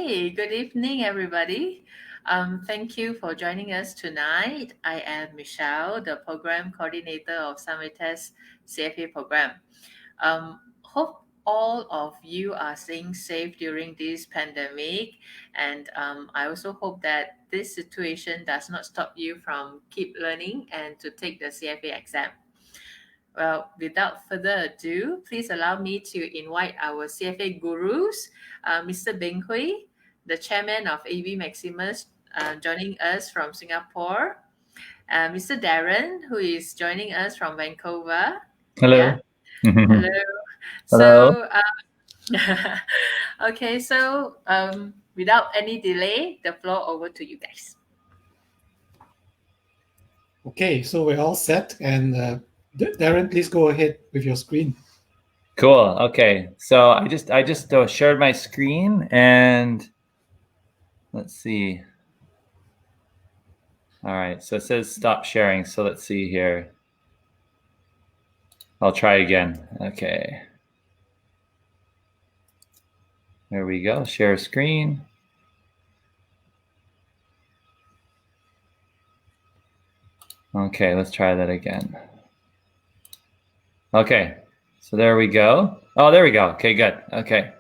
Hey, good evening, everybody. Thank you for joining us tonight. I am Michelle, the program coordinator of Summitas CFA program. Hope all of you are staying safe during this pandemic, and I also hope that this situation does not stop you from keep learning and to take the CFA exam. Well, without further ado, please allow me to invite our CFA gurus, Mr. Beng Hui, the chairman of AV Maximus, joining us from Singapore, Mr. Darren, who is joining us from Vancouver. Hello. Yeah. Hello. Hello. So, okay, so without any delay, the floor over to you guys. Okay, so we're all set, and Darren, please go ahead with your screen. Cool. Okay, so I just shared my screen, and let's see. All right, so it says stop sharing. So let's see here. I'll try again. Okay. There we go. Share screen. Okay, let's try that again. Okay, so there we go. Oh, there we go. Okay, good. Okay.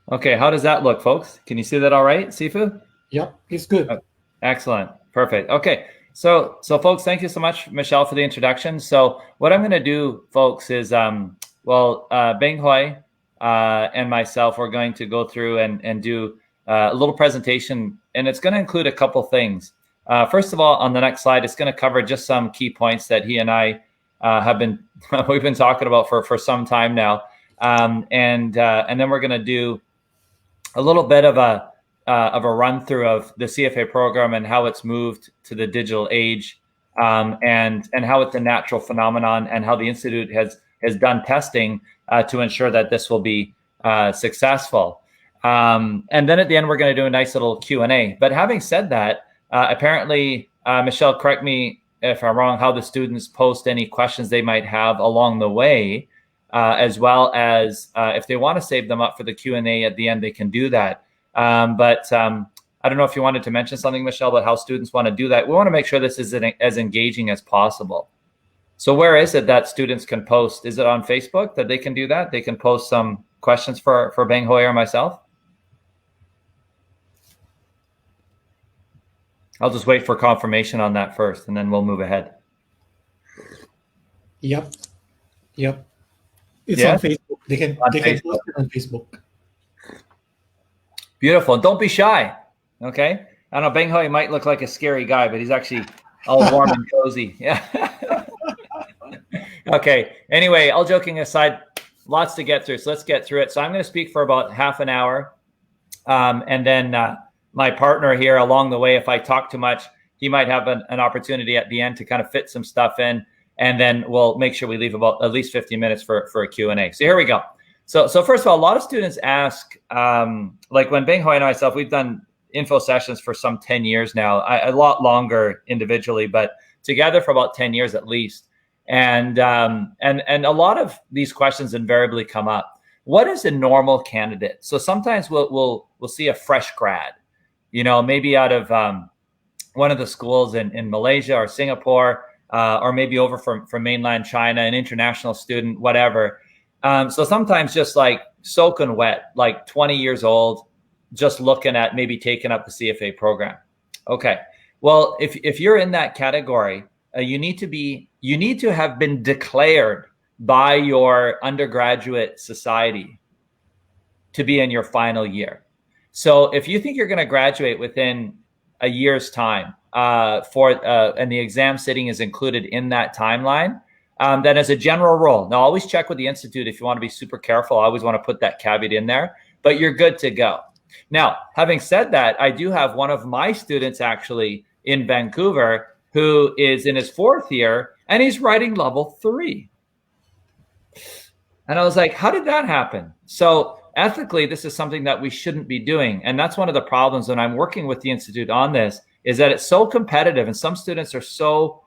Okay, how does that look, folks? Can you see that all right, Sifu? Yep, it's good. Oh, excellent. Perfect. Okay. So folks, thank you so much, Michelle, for the introduction. So what I'm going to do, folks, is, Beng Hui and myself, we're going to go through and do a little presentation, and it's going to include a couple things. First of all, on the next slide, it's going to cover just some key points that he and I we've been talking about for some time now. And then we're going to do a little bit of a run through of the CFA program and how it's moved to the digital age, and how it's a natural phenomenon, and how the Institute has done testing to ensure that this will be successful. And then at the end, we're going to do a nice little Q&A. But having said that, apparently, Michelle, correct me if I'm wrong, how the students post any questions they might have along the way, as well as if they want to save them up for the Q&A at the end, they can do that. But I don't know if you wanted to mention something, Michelle, about how students want to do that. We want to make sure this is as engaging as possible. So where is it that students can post? Is it on Facebook that they can do that? They can post some questions for Beng Hui or myself? I'll just wait for confirmation on that first, and then we'll move ahead. Yep. It's on Facebook. They can post it on Facebook. Beautiful. And don't be shy. Okay. I don't know, Beng Hui might look like a scary guy, but he's actually all warm and cozy. Yeah. Okay. Anyway, all joking aside, lots to get through. So let's get through it. So I'm going to speak for about half an hour. And then my partner here along the way, if I talk too much, he might have an opportunity at the end to kind of fit some stuff in. And then we'll make sure we leave about at least 15 minutes for a Q&A. So here we go. So first of all, a lot of students ask, like when Beng Hui and myself, we've done info sessions for some 10 years now, a lot longer individually, but together for about 10 years at least. And a lot of these questions invariably come up. What is a normal candidate? So sometimes we'll see a fresh grad, maybe out of one of the schools in Malaysia or Singapore, or maybe over from mainland China, an international student, whatever. So sometimes just like soaking wet, like 20 years old, just looking at maybe taking up the CFA program. Okay. Well, if you're in that category, you need to have been declared by your undergraduate society to be in your final year. So if you think you're going to graduate within a year's time, and the exam sitting is included in that timeline, then as a general rule, now always check with the Institute if you want to be super careful. I always want to put that caveat in there, but you're good to go. Now, having said that, I do have one of my students actually in Vancouver who is in his 4th year, and he's writing level 3. And I was like, how did that happen? So ethically, this is something that we shouldn't be doing. And that's one of the problems when I'm working with the Institute on this, is that it's so competitive and some students are so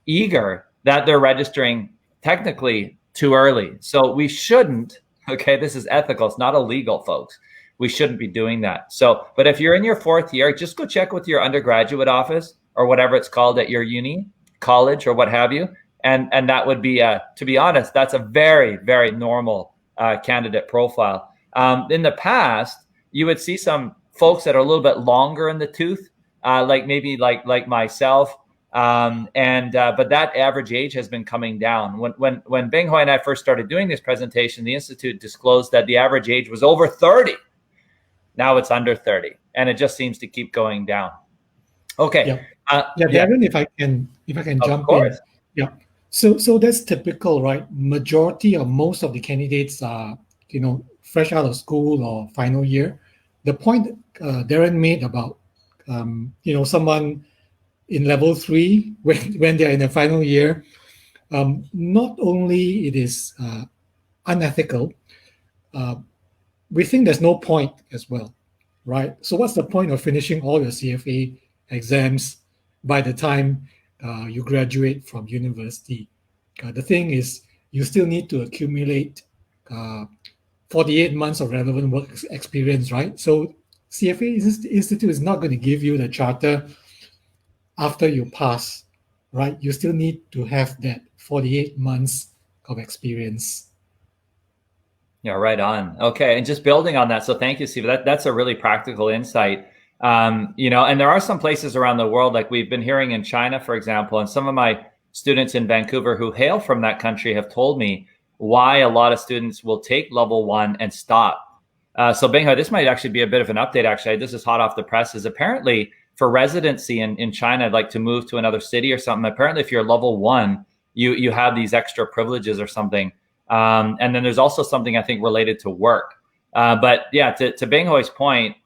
eager that they're registering technically too early. So we shouldn't Okay, this is ethical. It's not illegal, folks. We shouldn't be doing that. So, but if you're in your 4th year, just go check with your undergraduate office or whatever it's called at your uni, college, or what have you. And that would be, to be honest, that's a very, very normal candidate profile. In the past, you would see some folks that are a little bit longer in the tooth, like maybe like myself. But that average age has been coming down. When Bing Hoi and I first started doing this presentation, the Institute disclosed that the average age was over 30. Now it's under 30, and it just seems to keep going down. Okay. Darren, if I can jump in. Yeah. So that's typical, right? Majority or most of the candidates are, fresh out of school or final year. The point Darren made about, someone in level 3 when they're in the final year, not only it is unethical, we think there's no point as well, right? So what's the point of finishing all your CFA exams by the time you graduate from university? The thing is, you still need to accumulate 48 months of relevant work experience, right? So CFA Institute is not going to give you the charter after you pass, right? You still need to have that 48 months of experience. Yeah, right on. Okay, and just building on that. So thank you, Steve. That's a really practical insight. And there are some places around the world, like we've been hearing in China, for example, and some of my students in Vancouver who hail from that country have told me why a lot of students will take level 1 and stop. So Bing Hoi, this might actually be a bit of an update. Actually, this is hot off the presses. Apparently, for residency in China, like to move to another city or something, apparently if you're level 1, you have these extra privileges or something. And then there's also something I think related to work. But yeah, to Bing Hoi's point,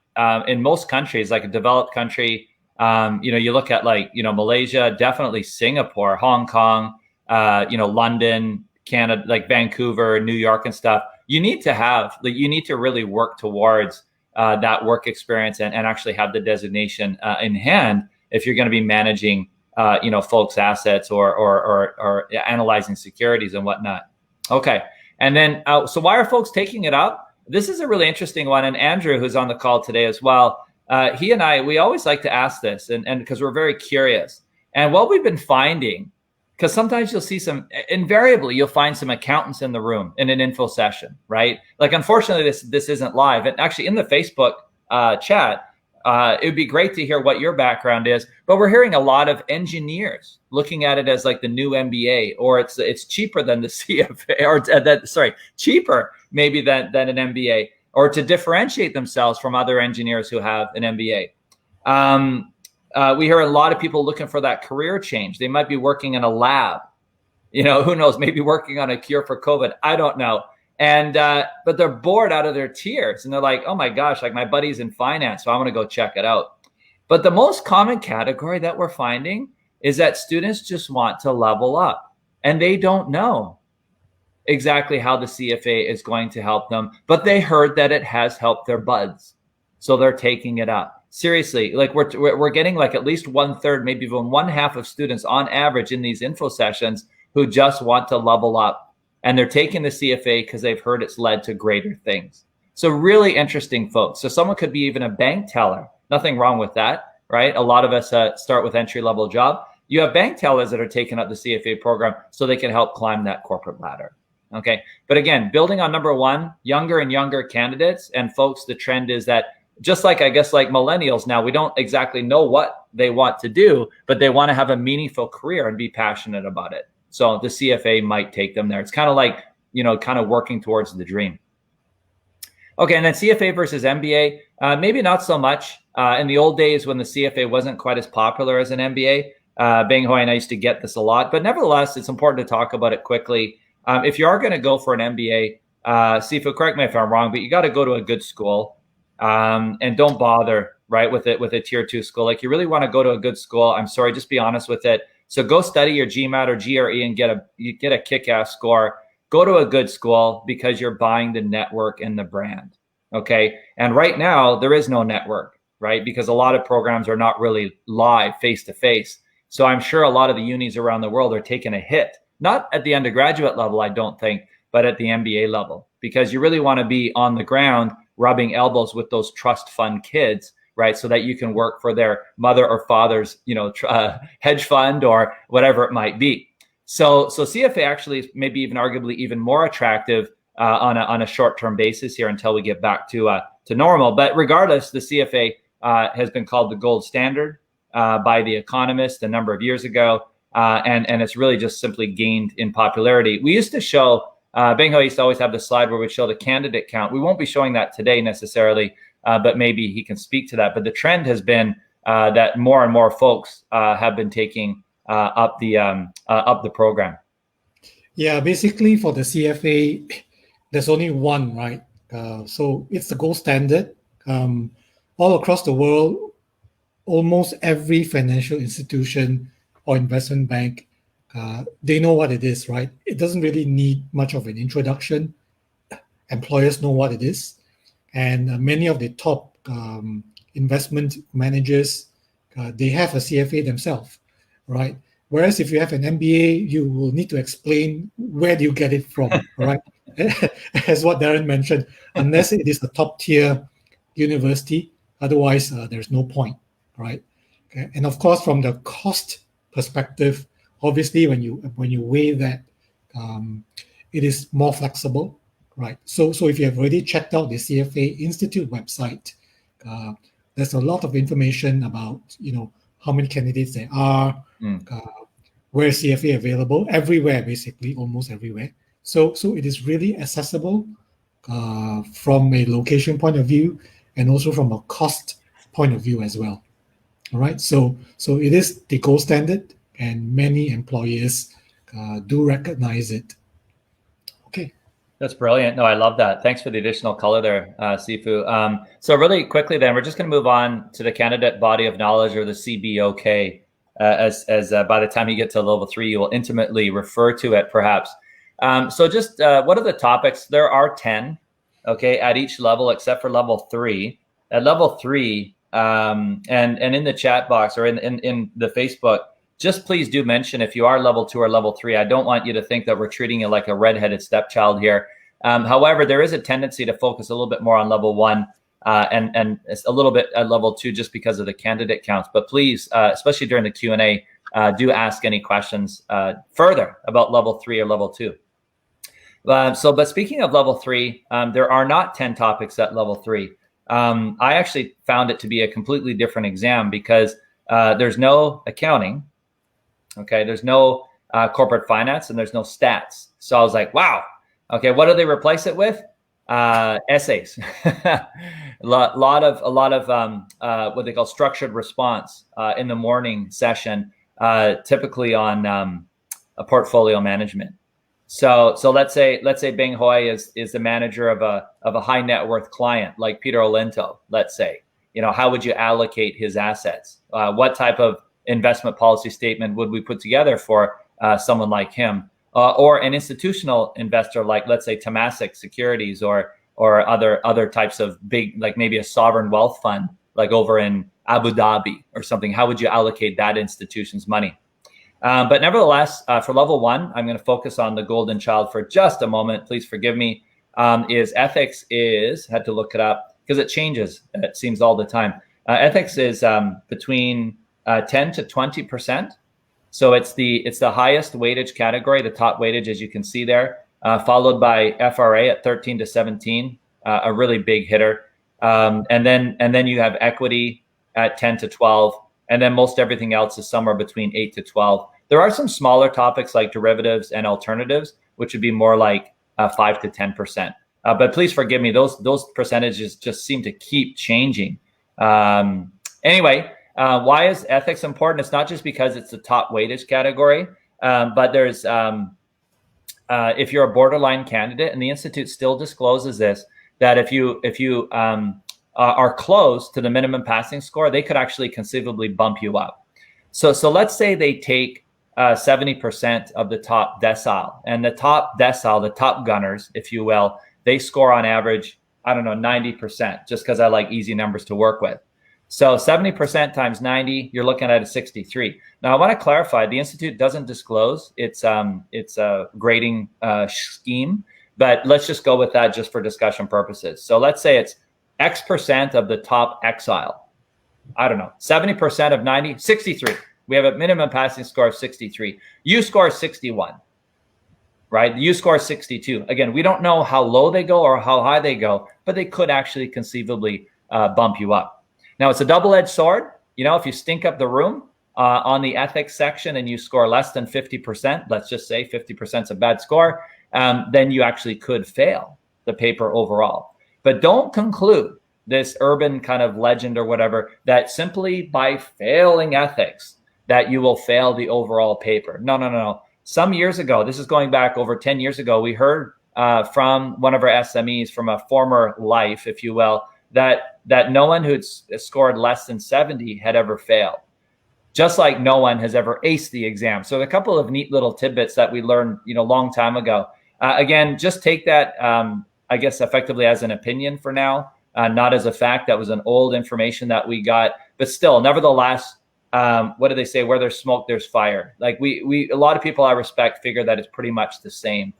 in most countries, like a developed country, you look at Malaysia, definitely Singapore, Hong Kong, London, Canada, like Vancouver, New York and stuff. You need to really work towards that work experience and actually have the designation in hand if you're going to be managing, folks' assets or analyzing securities and whatnot. Okay. And then, so why are folks taking it up? This is a really interesting one. And Andrew, who's on the call today as well, he and I, we always like to ask this and because we're very curious. And what we've been finding, because sometimes you'll see invariably you'll find some accountants in the room in an info session, right? Like, unfortunately, this isn't live. And actually in the Facebook chat, it would be great to hear what your background is, but we're hearing a lot of engineers looking at it as like the new MBA, or it's cheaper than the CFA, or cheaper maybe than an MBA, or to differentiate themselves from other engineers who have an MBA. We hear a lot of people looking for that career change. They might be working in a lab, who knows, maybe working on a cure for COVID. I don't know. And, but they're bored out of their tears and they're like, oh my gosh, like my buddy's in finance, so I'm going to go check it out. But the most common category that we're finding is that students just want to level up and they don't know exactly how the CFA is going to help them, but they heard that it has helped their buds. So they're taking it up. Seriously, like we're getting like at least 1/3, maybe even 1/2 of students on average in these info sessions who just want to level up. And they're taking the CFA because they've heard it's led to greater things. So really interesting, folks. So someone could be even a bank teller. Nothing wrong with that, right? A lot of us start with entry-level job. You have bank tellers that are taking up the CFA program so they can help climb that corporate ladder. Okay. But again, building on number 1, younger and younger candidates. And folks, the trend is that just like, I guess, like millennials now, we don't exactly know what they want to do, but they want to have a meaningful career and be passionate about it. So the CFA might take them there. It's kind of like, kind of working towards the dream. Okay, and then CFA versus MBA, maybe not so much. In the old days when the CFA wasn't quite as popular as an MBA, Bing Hoi and I used to get this a lot. But nevertheless, it's important to talk about it quickly. If you are going to go for an MBA, Sifu, correct me if I'm wrong, but you got to go to a good school and don't bother, right, with a tier 2 school. Like, you really want to go to a good school. I'm sorry, just be honest with it. So go study your GMAT or GRE and get a kick-ass score. Go to a good school because you're buying the network and the brand, okay? And right now, there is no network, right? Because a lot of programs are not really live face-to-face. So I'm sure a lot of the unis around the world are taking a hit, not at the undergraduate level, I don't think, but at the MBA level. because you really want to be on the ground rubbing elbows with those trust fund kids, right? So that you can work for their mother or father's, hedge fund or whatever it might be. So CFA actually is maybe even arguably even more attractive on a short-term basis here until we get back to normal. But regardless, the CFA has been called the gold standard by The Economist a number of years ago, and it's really just simply gained in popularity. We used to show, Beng Ho used to always have the slide where we show the candidate count. We won't be showing that today necessarily, but maybe he can speak to that. But the trend has been that more and more folks have been taking up the program. Yeah, basically for the CFA, there's only one, right? So it's the gold standard. All across the world, almost every financial institution or investment bank, they know what it is, right? It doesn't really need much of an introduction. Employers know what it is. And many of the top investment managers, they have a CFA themselves, right? Whereas if you have an MBA, you will need to explain where do you get it from, right? As what Darren mentioned, unless it is a top tier university, otherwise there's no point, right? Okay. And of course, from the cost perspective, obviously when you weigh that, it is more flexible, right? So if you have already checked out the CFA Institute website, there's a lot of information about how many candidates there are, where is CFA available, everywhere basically, almost everywhere. So it is really accessible from a location point of view and also from a cost point of view as well. All right, so it is the gold standard, and many employers do recognize it. Okay. That's brilliant. No, I love that. Thanks for the additional color there, Sifu. So really quickly then, we're just going to move on to the candidate body of knowledge, or the CBOK, as by the time you get to level 3, you will intimately refer to it perhaps. So just what are the topics? There are 10, okay, at each level except for level 3. At level 3, and in the chat box or in the Facebook, just please do mention if you are level 2 or level 3. I don't want you to think that we're treating you like a redheaded stepchild here. However, there is a tendency to focus a little bit more on level 1 and a little bit at level 2 just because of the candidate counts. But please, especially during the Q&A, do ask any questions further about level 3 or level 2. But speaking of level 3, there are not 10 topics at level 3. I actually found it to be a completely different exam because there's no accounting. Okay, there's no corporate finance, and there's no stats. So I was like, wow. Okay, what do they replace it with? Essays. a lot of what they call structured response in the morning session, typically on a portfolio management. So let's say Beng Hoi is the manager of a high net worth client like Peter Olento. Let's say, how would you allocate his assets? What type of investment policy statement would we put together for someone like him, or an institutional investor like, let's say, Temasek Securities or other types of big, like maybe a sovereign wealth fund like over in Abu Dhabi or something? How would you allocate that institution's money? But nevertheless, for level 1, I'm going to focus on the golden child for just a moment. Please forgive me. Ethics is, had to look it up because it changes. It seems all the time. Ethics is between 10 to 20%. So it's the highest weightage category, the top weightage, as you can see there, followed by FRA at 13 to 17, a really big hitter. And then you have equity at 10 to 12. And then most everything else is somewhere between 8 to 12. There are some smaller topics like derivatives and alternatives, which would be more like 5 to 10%. But please forgive me; those percentages just seem to keep changing. Anyway, why is ethics important? It's not just because it's the top weightage category, but there's if you're a borderline candidate, and the institute still discloses this, that if you are close to the minimum passing score, they could actually conceivably bump you up. So let's say they take 70% of the top decile, and the top decile, the top gunners, if you will, they score on average, 90%, just because I like easy numbers to work with. So 70% times 90, you're looking at a 63. Now, I want to clarify, the institute doesn't disclose its grading scheme, but let's just go with that just for discussion purposes. So let's say it's X% of the top exile. I don't know, 70% of 90, 63. We have a minimum passing score of 63. U score is 61, right? The U score is 62. Again, we don't know how low they go or how high they go, but they could actually conceivably bump you up. Now, it's a double-edged sword. You know, if you stink up the room on the ethics section and you score less than 50%, let's just say 50% is a bad score, then you actually could fail the paper overall. But don't conclude this urban kind of legend or whatever that simply by failing ethics that you will fail the overall paper. No. Some years ago, this is going back over 10 years ago, we heard from one of our SMEs from a former life, if you will, that no one who'd scored less than 70 had ever failed. Just like no one has ever aced the exam. So a couple of neat little tidbits that we learned, a long time ago. Again, just take that, I guess, effectively as an opinion for now, not as a fact. That was an old information that we got, but still, nevertheless, what do they say? Where there's smoke, there's fire. Like a lot of people I respect figure that it's pretty much the same.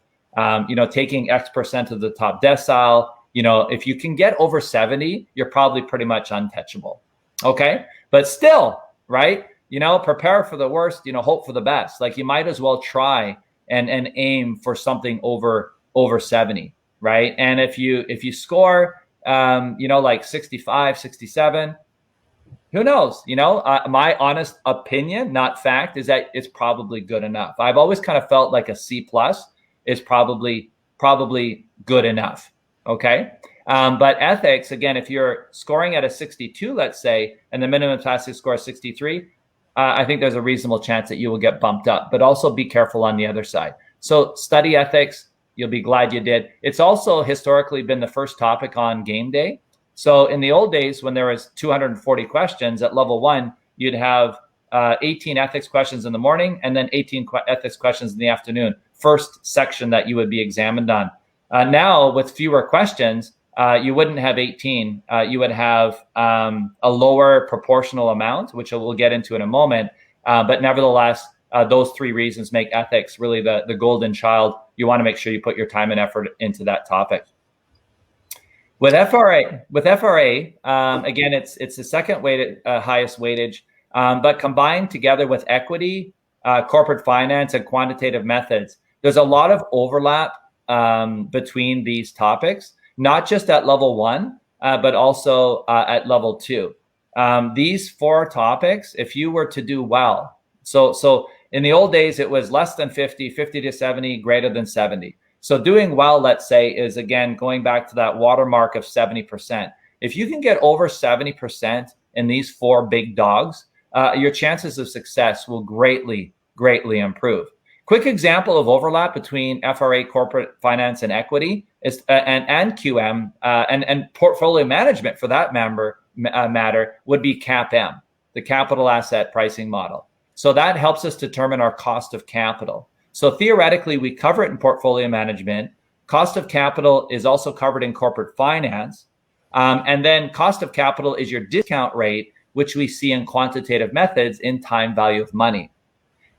Taking X% of the top decile, if you can get over 70, you're probably pretty much untouchable. Okay. But still, right. Prepare for the worst, hope for the best. Like you might as well try and aim for something over 70. Right. And if you score, like 65, 67, who knows? My honest opinion, not fact, is that it's probably good enough. I've always kind of felt like a C+ is probably good enough. Okay. But ethics, again, if you're scoring at a 62, let's say, and the minimum passing score is 63, I think there's a reasonable chance that you will get bumped up, but also be careful on the other side. So study ethics. You'll be glad you did. It's also historically been the first topic on game day. So in the old days, when there was 240 questions at level 1, you'd have 18 ethics questions in the morning and then 18 ethics questions in the afternoon. First section that you would be examined on. Now, with fewer questions, you wouldn't have 18. You would have a lower proportional amount, which we'll get into in a moment. But nevertheless, those three reasons make ethics really the golden child. You want to make sure you put your time and effort into that topic. With FRA, again, it's the second highest weightage, but combined together with equity, corporate finance, and quantitative methods, there's a lot of overlap between these topics, not just at level 1, but also at level 2. These 4 topics, if you were to do well, so in the old days, it was less than 50, 50 to 70, greater than 70. So doing well, let's say, is again going back to that watermark of 70%. If you can get over 70% in these 4 big dogs, your chances of success will greatly improve. Quick example of overlap between FRA, corporate finance, and equity is and QM and portfolio management for that matter would be CAPM, the capital asset pricing model. So that helps us determine our cost of capital. So theoretically, we cover it in portfolio management. Cost of capital is also covered in corporate finance. And then cost of capital is your discount rate, which we see in quantitative methods in time value of money.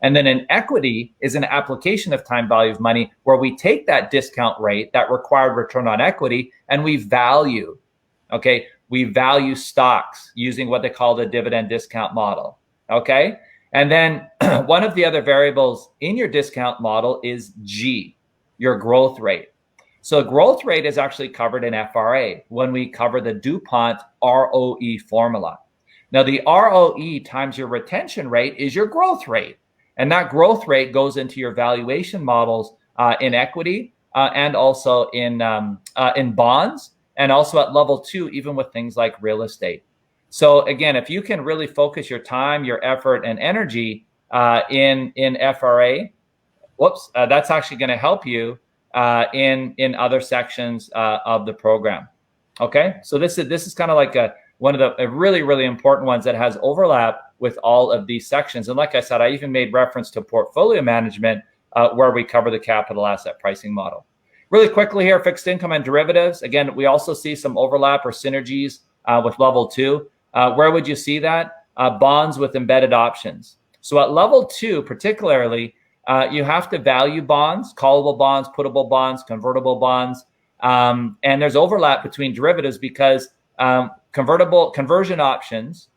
And then in equity is an application of time value of money where we take that discount rate, that required return on equity, and we value stocks using what they call the dividend discount model. Okay. And then one of the other variables in your discount model is G, your growth rate. So growth rate is actually covered in FRA when we cover the DuPont ROE formula. Now the ROE times your retention rate is your growth rate. And that growth rate goes into your valuation models in equity and also in bonds, and also at level 2, even with things like real estate. So again, if you can really focus your time, your effort, and energy in FRA, that's actually going to help you in other sections of the program. Okay, so this is kind of like one of the really important ones that has overlap with all of these sections. And like I said, I even made reference to portfolio management where we cover the capital asset pricing model. Really quickly here, fixed income and derivatives. Again, we also see some overlap or synergies with level 2. Where would you see that? Bonds with embedded options. So at level 2, particularly, you have to value bonds, callable bonds, puttable bonds, convertible bonds. And there's overlap between derivatives because conversion options,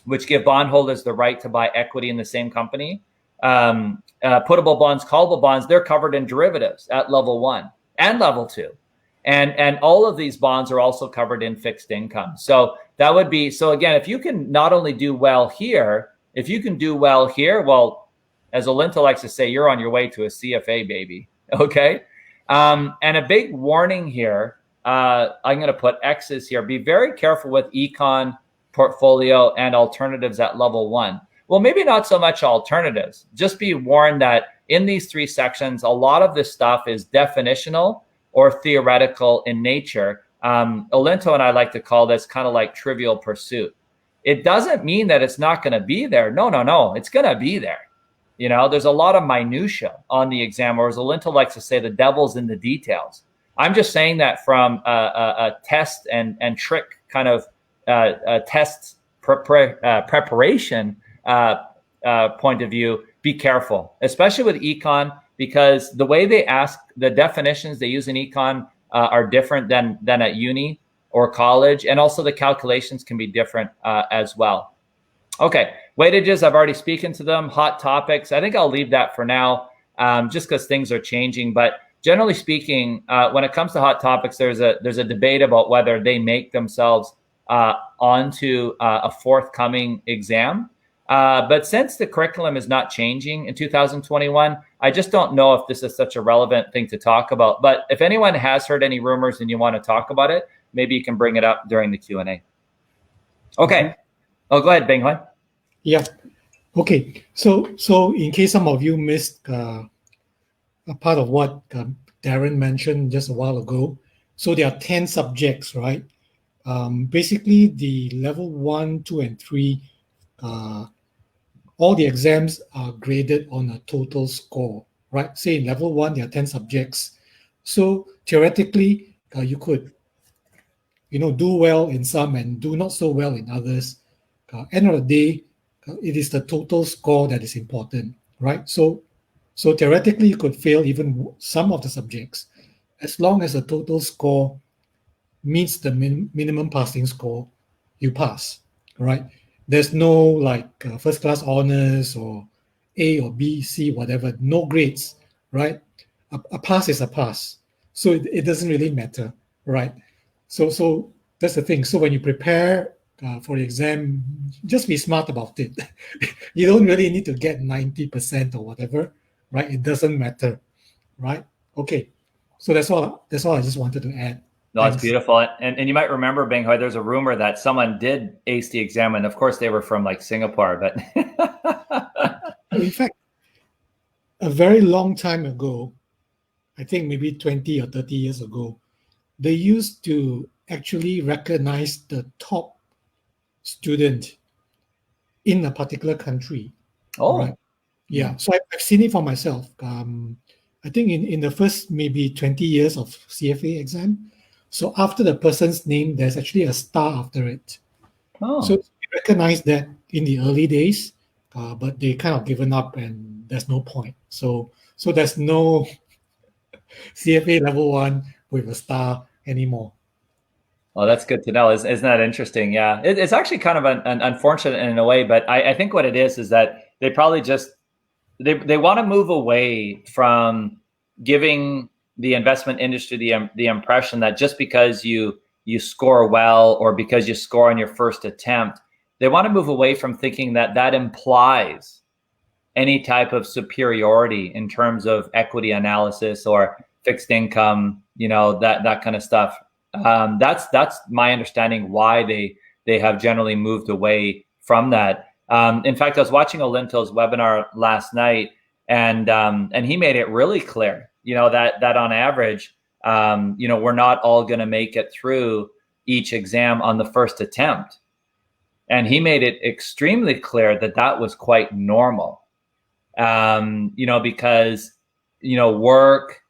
which give bondholders the right to buy equity in the same company, puttable bonds, callable bonds, they're covered in derivatives at level 1 and level 2. And all of these bonds are also covered in fixed income. So that would be, so again, if you can not only do well here, if you can do well here, well, as Olinto likes to say, you're on your way to a CFA, baby. Okay. And a big warning here, I'm going to put X's here. Be very careful with econ, portfolio, and alternatives at level 1. Well, maybe not so much alternatives. Just be warned that in these 3 sections, a lot of this stuff is definitional or theoretical in nature. Olinto and I like to call this kind of like Trivial Pursuit. It doesn't mean that it's not going to be there. No. It's going to be there. You know, there's a lot of minutia on the exam, or as Olinto likes to say, the devil's in the details. I'm just saying that from a test and trick kind of test preparation point of view. Be careful, especially with econ, because the way they ask, the definitions they use in econ are different than at uni or college, and also the calculations can be different as well. Okay, weightages, I've already spoken to them. Hot topics, I think I'll leave that for now, just because things are changing. But generally speaking, when it comes to hot topics, there's a debate about whether they make themselves onto a forthcoming exam. But since the curriculum is not changing in 2021, I just don't know if this is such a relevant thing to talk about. But if anyone has heard any rumors and you want to talk about it, maybe you can bring it up during the Q&A. Okay. Oh, go ahead, Beng Hoi. Yeah. Okay. So in case some of you missed a part of what Darren mentioned just a while ago, so there are 10 subjects, right? Basically, the level 1, 2, and 3, all the exams are graded on a total score, right? Say in level 1, there are 10 subjects. So theoretically, you could, do well in some and do not so well in others. End of the day, it is the total score that is important, right? So theoretically, you could fail even some of the subjects, as long as the total score meets the minimum passing score, you pass, right? There's no like first class honors or A or B, C, whatever, no grades, right? A pass is a pass. So it doesn't really matter, right? So that's the thing. So when you prepare for the exam, just be smart about it. You don't really need to get 90% or whatever, right? It doesn't matter, right? Okay. So that's all I just wanted to add. No, it's beautiful. And you might remember, Beng Hoi, there's a rumor that someone did ace the exam, and of course they were from like Singapore, but in fact, a very long time ago, I think maybe 20 or 30 years ago, they used to actually recognize the top student in a particular country. Oh, right? Yeah. So I've seen it for myself. I think in the first maybe 20 years of CFA exam, so after the person's name, there's actually a star after it. Oh. So we recognize that in the early days, but they kind of given up and there's no point. So there's no CFA level 1 with a star anymore. Oh, that's good to know. Isn't that interesting? Yeah, it's actually kind of an unfortunate in a way, but I think what it is that they probably just, they want to move away from giving the investment industry the impression that just because you score well or because you score on your first attempt, they want to move away from thinking that implies any type of superiority in terms of equity analysis or fixed income, that kind of stuff. That's my understanding why they have generally moved away from that. In fact, I was watching Olinto's webinar last night, and he made it really clear, that on average, we're not all going to make it through each exam on the first attempt. And he made it extremely clear that was quite normal, because, work,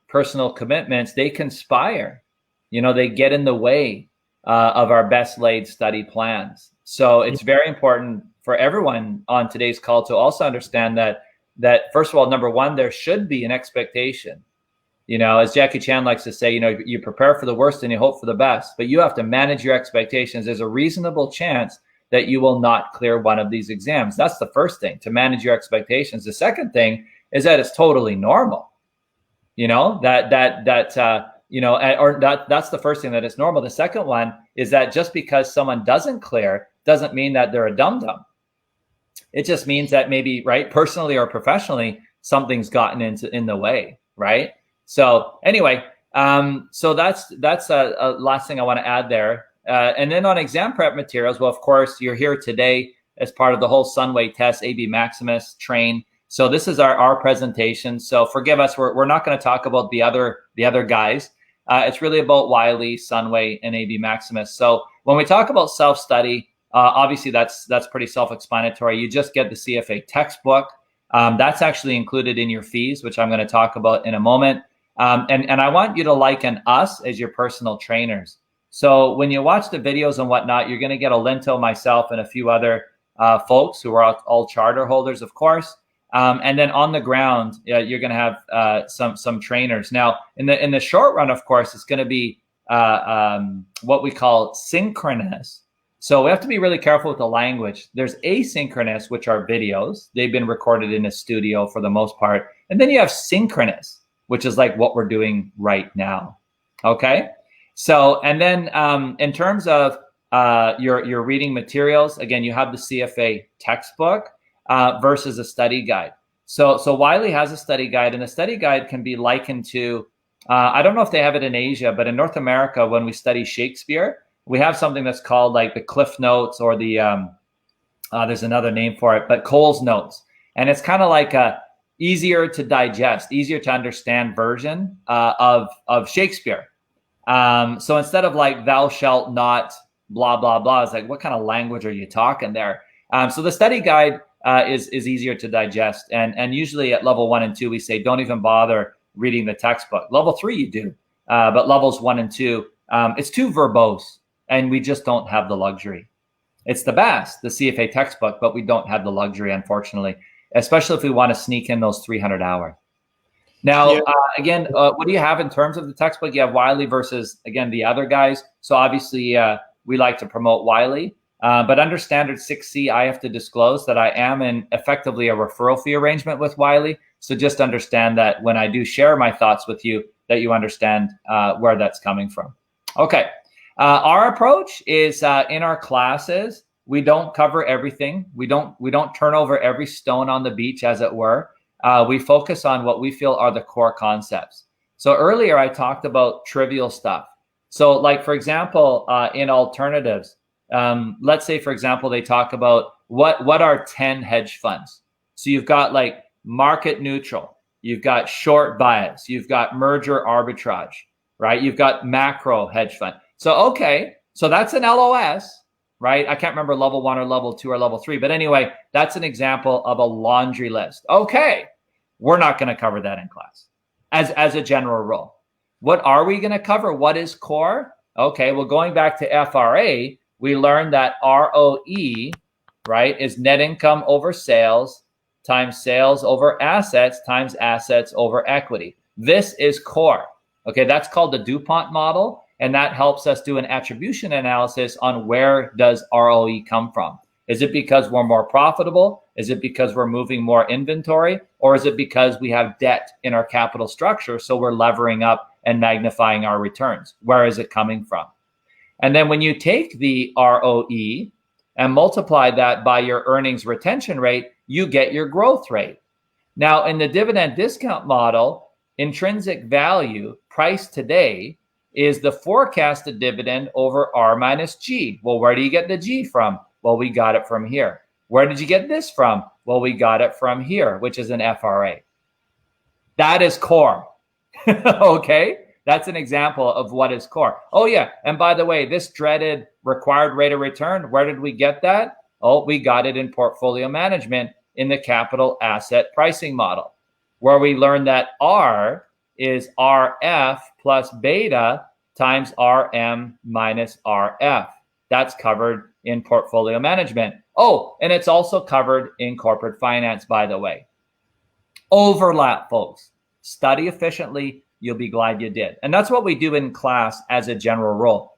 personal commitments, they conspire, they get in the way of our best laid study plans. So it's very important for everyone on today's call to also understand that that first of all, number one, there should be an expectation. You know, as Jackie Chan likes to say, you know, you prepare for the worst and you hope for the best, but you have to manage your expectations. There's a reasonable chance that you will not clear one of these exams. That's the first thing, to manage your expectations. The second thing is that it's totally normal. You know, that's the first thing, that it's normal. The second one is that just because someone doesn't clear doesn't mean that they're a dum-dum. It just means that maybe, right, personally or professionally, something's gotten in the way, right? So anyway, so that's a last thing I want to add there. And then on exam prep materials, well, of course, you're here today as part of the whole Sunway test, AB Maximus train. So this is our presentation. So forgive us, we're not going to talk about the other guys. It's really about Wiley, Sunway, and AB Maximus. So when we talk about self-study, obviously that's pretty self-explanatory. You just get the CFA textbook. That's actually included in your fees, which I'm going to talk about in a moment. And I want you to liken us as your personal trainers. So when you watch the videos and whatnot, you're going to get Olinto, myself, and a few other folks who are all charter holders, of course. And then on the ground, you're going to have some trainers. Now, in the short run, of course, it's going to be what we call synchronous. So we have to be really careful with the language. There's asynchronous, which are videos. They've been recorded in a studio for the most part. And then you have synchronous, which is like what we're doing right now. Okay. So, and then in terms of your reading materials, again, you have the CFA textbook versus a study guide. So Wiley has a study guide, and the study guide can be likened to, I don't know if they have it in Asia, but in North America, when we study Shakespeare, we have something that's called like the Cliff Notes, or the, there's another name for it, but Cole's Notes. And it's kind of like a easier to digest, easier to understand version of Shakespeare. So instead of like, thou shalt not, blah, blah, blah, it's like, what kind of language are you talking there? So the study guide is easier to digest. And usually at level 1 and 2, we say, don't even bother reading the textbook. Level 3, you do. But levels 1 and 2, it's too verbose, and we just don't have the luxury. It's the best, the CFA textbook, but we don't have the luxury, unfortunately, especially if we want to sneak in those 300 hours. Now, again, what do you have in terms of the textbook? You have Wiley versus, again, the other guys. So obviously, we like to promote Wiley. But under Standard 6C, I have to disclose that I am in effectively a referral fee arrangement with Wiley. So just understand that when I do share my thoughts with you, that you understand where that's coming from. Okay. Our approach is in our classes, we don't cover everything. We don't turn over every stone on the beach, as it were. We focus on what we feel are the core concepts. So earlier I talked about trivial stuff. So like, for example, in alternatives, let's say, for example, they talk about what are 10 hedge funds. So you've got like market neutral, you've got short bias, you've got merger arbitrage, right? You've got macro hedge fund. So, okay, so that's an LOS, right? I can't remember level 1 or level 2 or level 3, but anyway, that's an example of a laundry list. Okay, we're not going to cover that in class as a general rule. What are we going to cover? What is core? Okay, well, going back to FRA, we learned that ROE, right, is net income over sales times sales over assets times assets over equity. This is core. Okay, that's called the DuPont model. And that helps us do an attribution analysis on where does ROE come from. Is it because we're more profitable? Is it because we're moving more inventory? Or is it because we have debt in our capital structure, so we're levering up and magnifying our returns? Where is it coming from? And then when you take the ROE and multiply that by your earnings retention rate, you get your growth rate. Now, in the dividend discount model, intrinsic value, price today, is the forecasted dividend over R minus G. Well, where do you get the G from? Well, we got it from here. Where did you get this from? Well, we got it from here, which is an FRA. That is core. Okay? That's an example of what is core. Oh, yeah. And by the way, this dreaded required rate of return, where did we get that? Oh, we got it in portfolio management in the capital asset pricing model, where we learned that R is RF plus beta times RM minus RF. That's covered in portfolio management. Oh, and it's also covered in corporate finance, by the way. overlap, folks. Study efficiently. You'll be glad you did. And that's what we do in class as a general rule.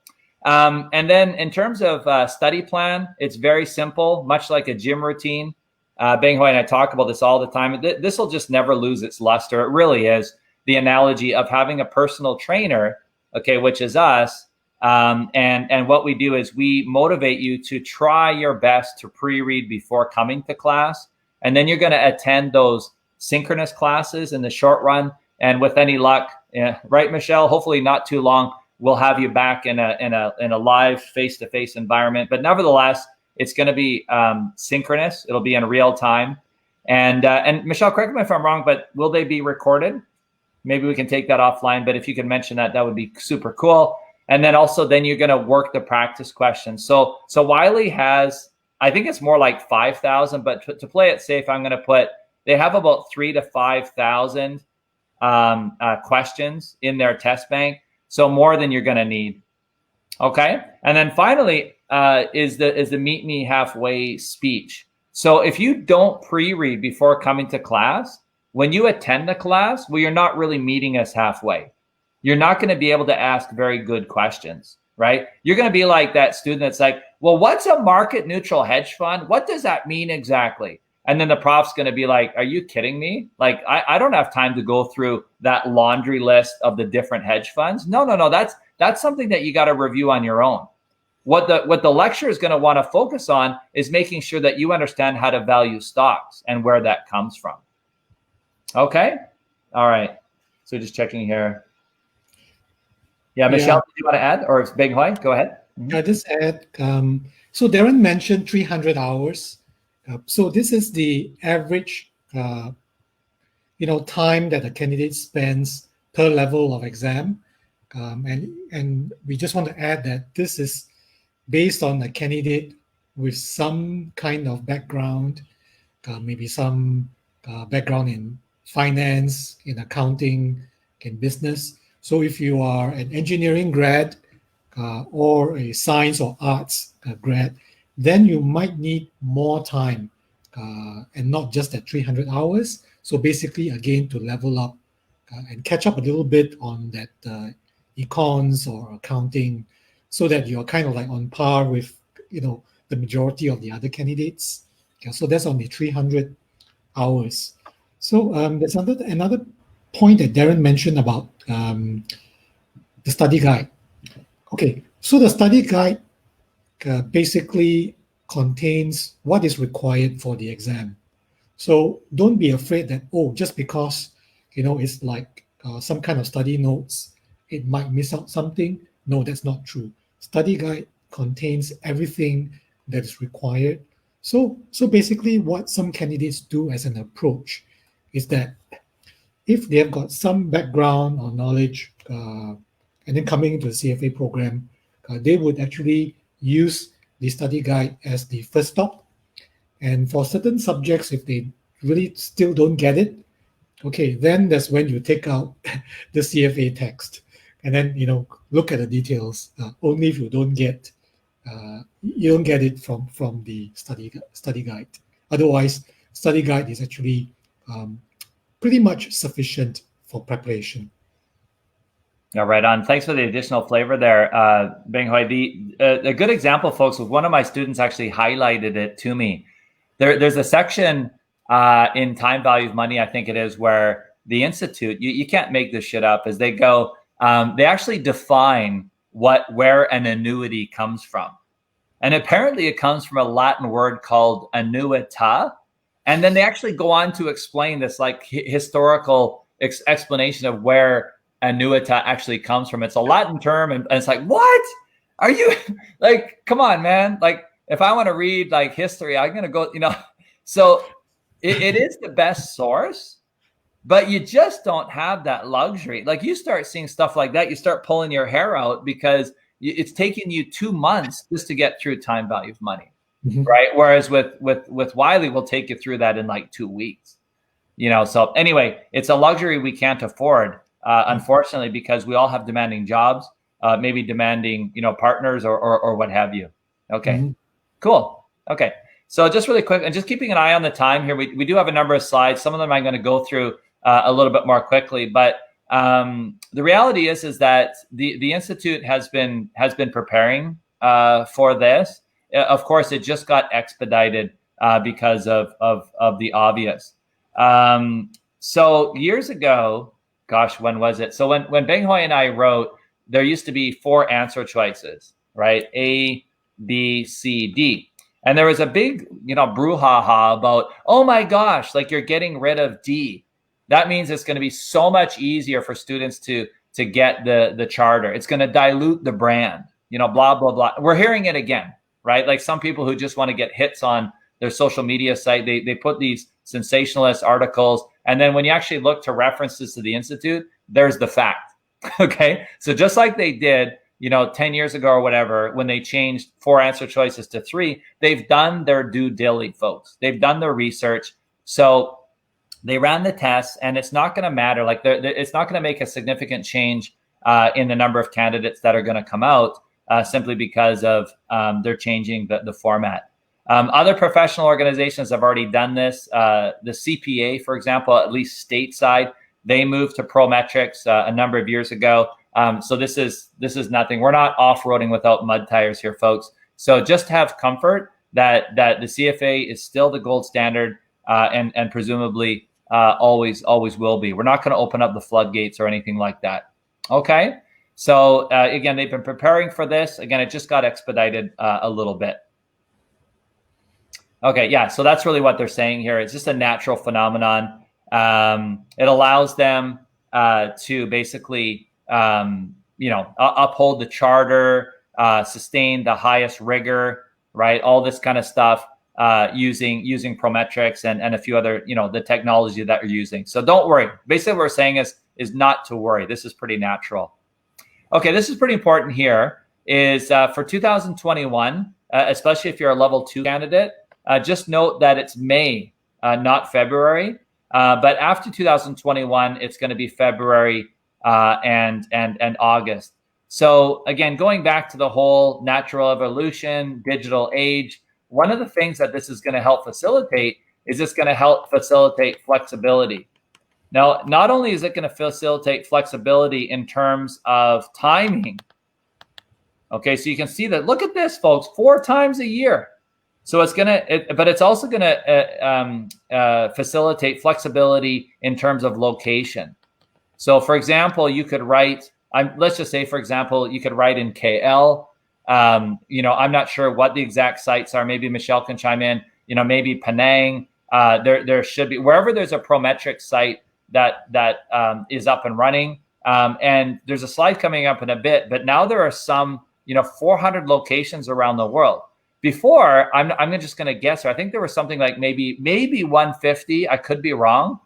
And then in terms of study plan, it's very simple, much like a gym routine. Beng Hoi and I talk about this all the time. This will just never lose its luster. It really is the analogy of having a personal trainer, okay, which is us. And what we do is we motivate you to try your best to pre-read before coming to class. And then you're going to attend those synchronous classes in the short run. And with any luck, right, Michelle, hopefully not too long, we'll have you back in a live face-to-face environment. But nevertheless, it's going to be synchronous. It'll be in real time. And Michelle, correct me if I'm wrong, but will they be recorded? Maybe we can take that offline. But if you can mention that, that would be super cool. And then also, then you're going to work the practice questions. So Wiley has, I think it's more like 5,000, but to play it safe, I'm going to put, they have about 3,000 to 5,000 questions in their test bank. So more than you're going to need. Okay. And then finally is the meet me halfway speech. So if you don't pre-read before coming to class, when you attend the class, well, you're not really meeting us halfway. You're not going to be able to ask very good questions, right? You're going to be like that student that's like, well, what's a market neutral hedge fund? What does that mean exactly? And then the prof's going to be like, are you kidding me? Like, I don't have time to go through that laundry list of the different hedge funds. No. That's something that you got to review on your own. What the lecturer is going to want to focus on is making sure that you understand how to value stocks and where that comes from. Okay. All right. So just checking here. Yeah, Michelle, do you want to add, or Beng Hoi? Go ahead. Yeah, just add. So Darren mentioned 300 hours. So this is the average, time that a candidate spends per level of exam, and we just want to add that this is based on a candidate with some kind of background, maybe some background in finance, in accounting, in business. So if you are an engineering grad or a science or arts grad, then you might need more time and not just at 300 hours. So basically, again, to level up and catch up a little bit on that econs or accounting, so that you're kind of like on par with, the majority of the other candidates. Okay, so that's only 300 hours. So there's another point that Darren mentioned about the study guide. Okay, so the study guide basically contains what is required for the exam. So don't be afraid that, just because, it's like some kind of study notes, it might miss out something. No, that's not true. Study guide contains everything that is required. So basically what some candidates do as an approach is that if they have got some background or knowledge and then coming into the CFA program, they would actually use the study guide as the first stop. And for certain subjects, if they really still don't get it, okay, then that's when you take out the CFA text and then, look at the details. Only if you don't get it from the study guide. Otherwise, study guide is actually pretty much sufficient for preparation. Yeah, right on. Thanks for the additional flavor there, Beng Hoi. A good example, folks, was one of my students actually highlighted it to me. There's a section in Time Value of Money, I think it is, where the Institute, you can't make this shit up, as they go, they actually define where an annuity comes from. And apparently it comes from a Latin word called annuita. And then they actually go on to explain this like historical explanation of where annuita actually comes from. It's a Latin term, and it's like, what? Are you like, come on, man. Like, if I want to read like history, I'm going to go, so it is the best source, but you just don't have that luxury. Like, you start seeing stuff like that, you start pulling your hair out because it's taking you 2 months just to get through Time Value of Money. Mm-hmm. Right. Whereas with Wiley, we'll take you through that in like 2 weeks, so anyway, it's a luxury we can't afford. Unfortunately, because we all have demanding jobs, maybe demanding, partners or what have you. Okay, Cool. Okay. So just really quick, and just keeping an eye on the time here, we do have a number of slides. Some of them I'm going to go through a little bit more quickly, but the reality is that the Institute has been preparing for this. Of course, it just got expedited because of the obvious. So years ago, gosh, when was it? So when Beng Hoi and I wrote, there used to be 4 answer choices, right? A, B, C, D. And there was a big, brouhaha about, oh my gosh, like you're getting rid of D. That means it's going to be so much easier for students to get the charter. It's going to dilute the brand, blah, blah, blah. We're hearing it again, right? Like some people who just want to get hits on their social media site, they put these sensationalist articles. And then when you actually look to references to the Institute, there's the fact. Okay. So just like they did, 10 years ago or whatever, when they changed 4 answer choices to 3, they've done their due diligence, folks. They've done their research. So they ran the tests, and it's not going to matter. Like it's not going to make a significant change in the number of candidates that are going to come out simply because of they're changing the format. Other professional organizations have already done this. The CPA, for example, at least stateside, they moved to Prometrics a number of years ago. So this is nothing. We're not off-roading without mud tires here, folks. So just have comfort that the CFA is still the gold standard and presumably always will be. We're not going to open up the floodgates or anything like that. Okay. So again, they've been preparing for this. Again, it just got expedited a little bit. Okay. Yeah. So that's really what they're saying here. It's just a natural phenomenon. It allows them to basically, uphold the charter, sustain the highest rigor, right? All this kind of stuff, using Prometrics and a few other, the technology that you're using. So don't worry. Basically what we're saying is not to worry. This is pretty natural. Okay. This is pretty important here is for 2021, especially if you're a level 2 candidate, just note that it's May, not February. But after 2021, it's going to be February and August. So again, going back to the whole natural evolution, digital age, one of the things that this is going to help facilitate is it's going to help facilitate flexibility. Now, not only is it going to facilitate flexibility in terms of timing. Okay, so you can see that. Look at this, folks, 4 times a year. So it's but it's also going to facilitate flexibility in terms of location. So, for example, you could write. Let's just say, for example, you could write in KL. I'm not sure what the exact sites are. Maybe Michelle can chime in. Maybe Penang. There should be wherever there's a Prometric site that is up and running. And there's a slide coming up in a bit. But now there are some 400 locations around the world. Before, I'm just going to guess. I think there was something like maybe 150. I could be wrong,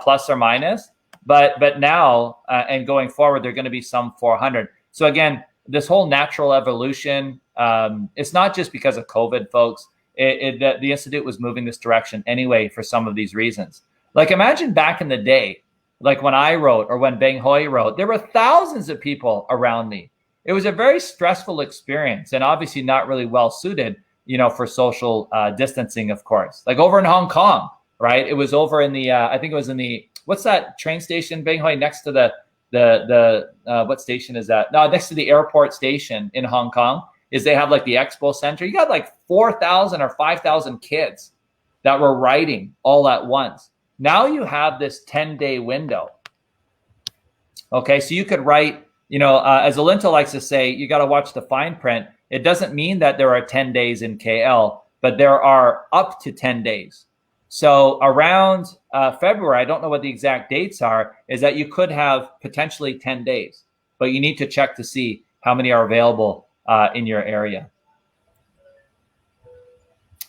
plus or minus. But now and going forward, there are going to be some 400. So again, this whole natural evolution, it's not just because of COVID, folks. The Institute was moving this direction anyway for some of these reasons. Like imagine back in the day, like when I wrote or when Beng Hoi wrote, there were thousands of people around me. It was a very stressful experience and obviously not really well suited, for social distancing, of course. Like over in Hong Kong, right? It was over in the, I think it was in the, what's that train station, Beng Hoi, next to the what station is that? No, next to the airport station in Hong Kong is they have like the expo center. You got like 4,000 or 5,000 kids that were writing all at once. Now you have this 10-day window. Okay, so you could write, as Alinta likes to say, you got to watch the fine print. It doesn't mean that there are 10 days in KL, but there are up to 10 days. So around February, I don't know what the exact dates are, is that you could have potentially 10 days, but you need to check to see how many are available in your area.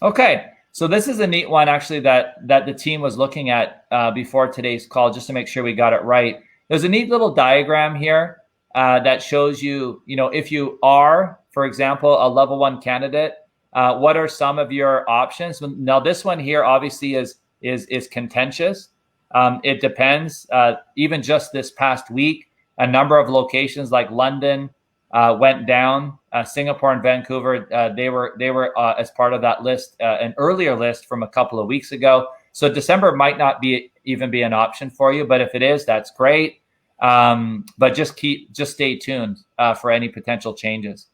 Okay, so this is a neat one actually that the team was looking at before today's call, just to make sure we got it right. There's a neat little diagram here that shows you, if you are, for example, a level 1 candidate, what are some of your options? Now, this one here obviously is contentious. It depends. Even just this past week, a number of locations like London, went down. Singapore and Vancouver, they were as part of that list, an earlier list from a couple of weeks ago. So December might not even be an option for you, but if it is, that's great. But just stay tuned for any potential changes.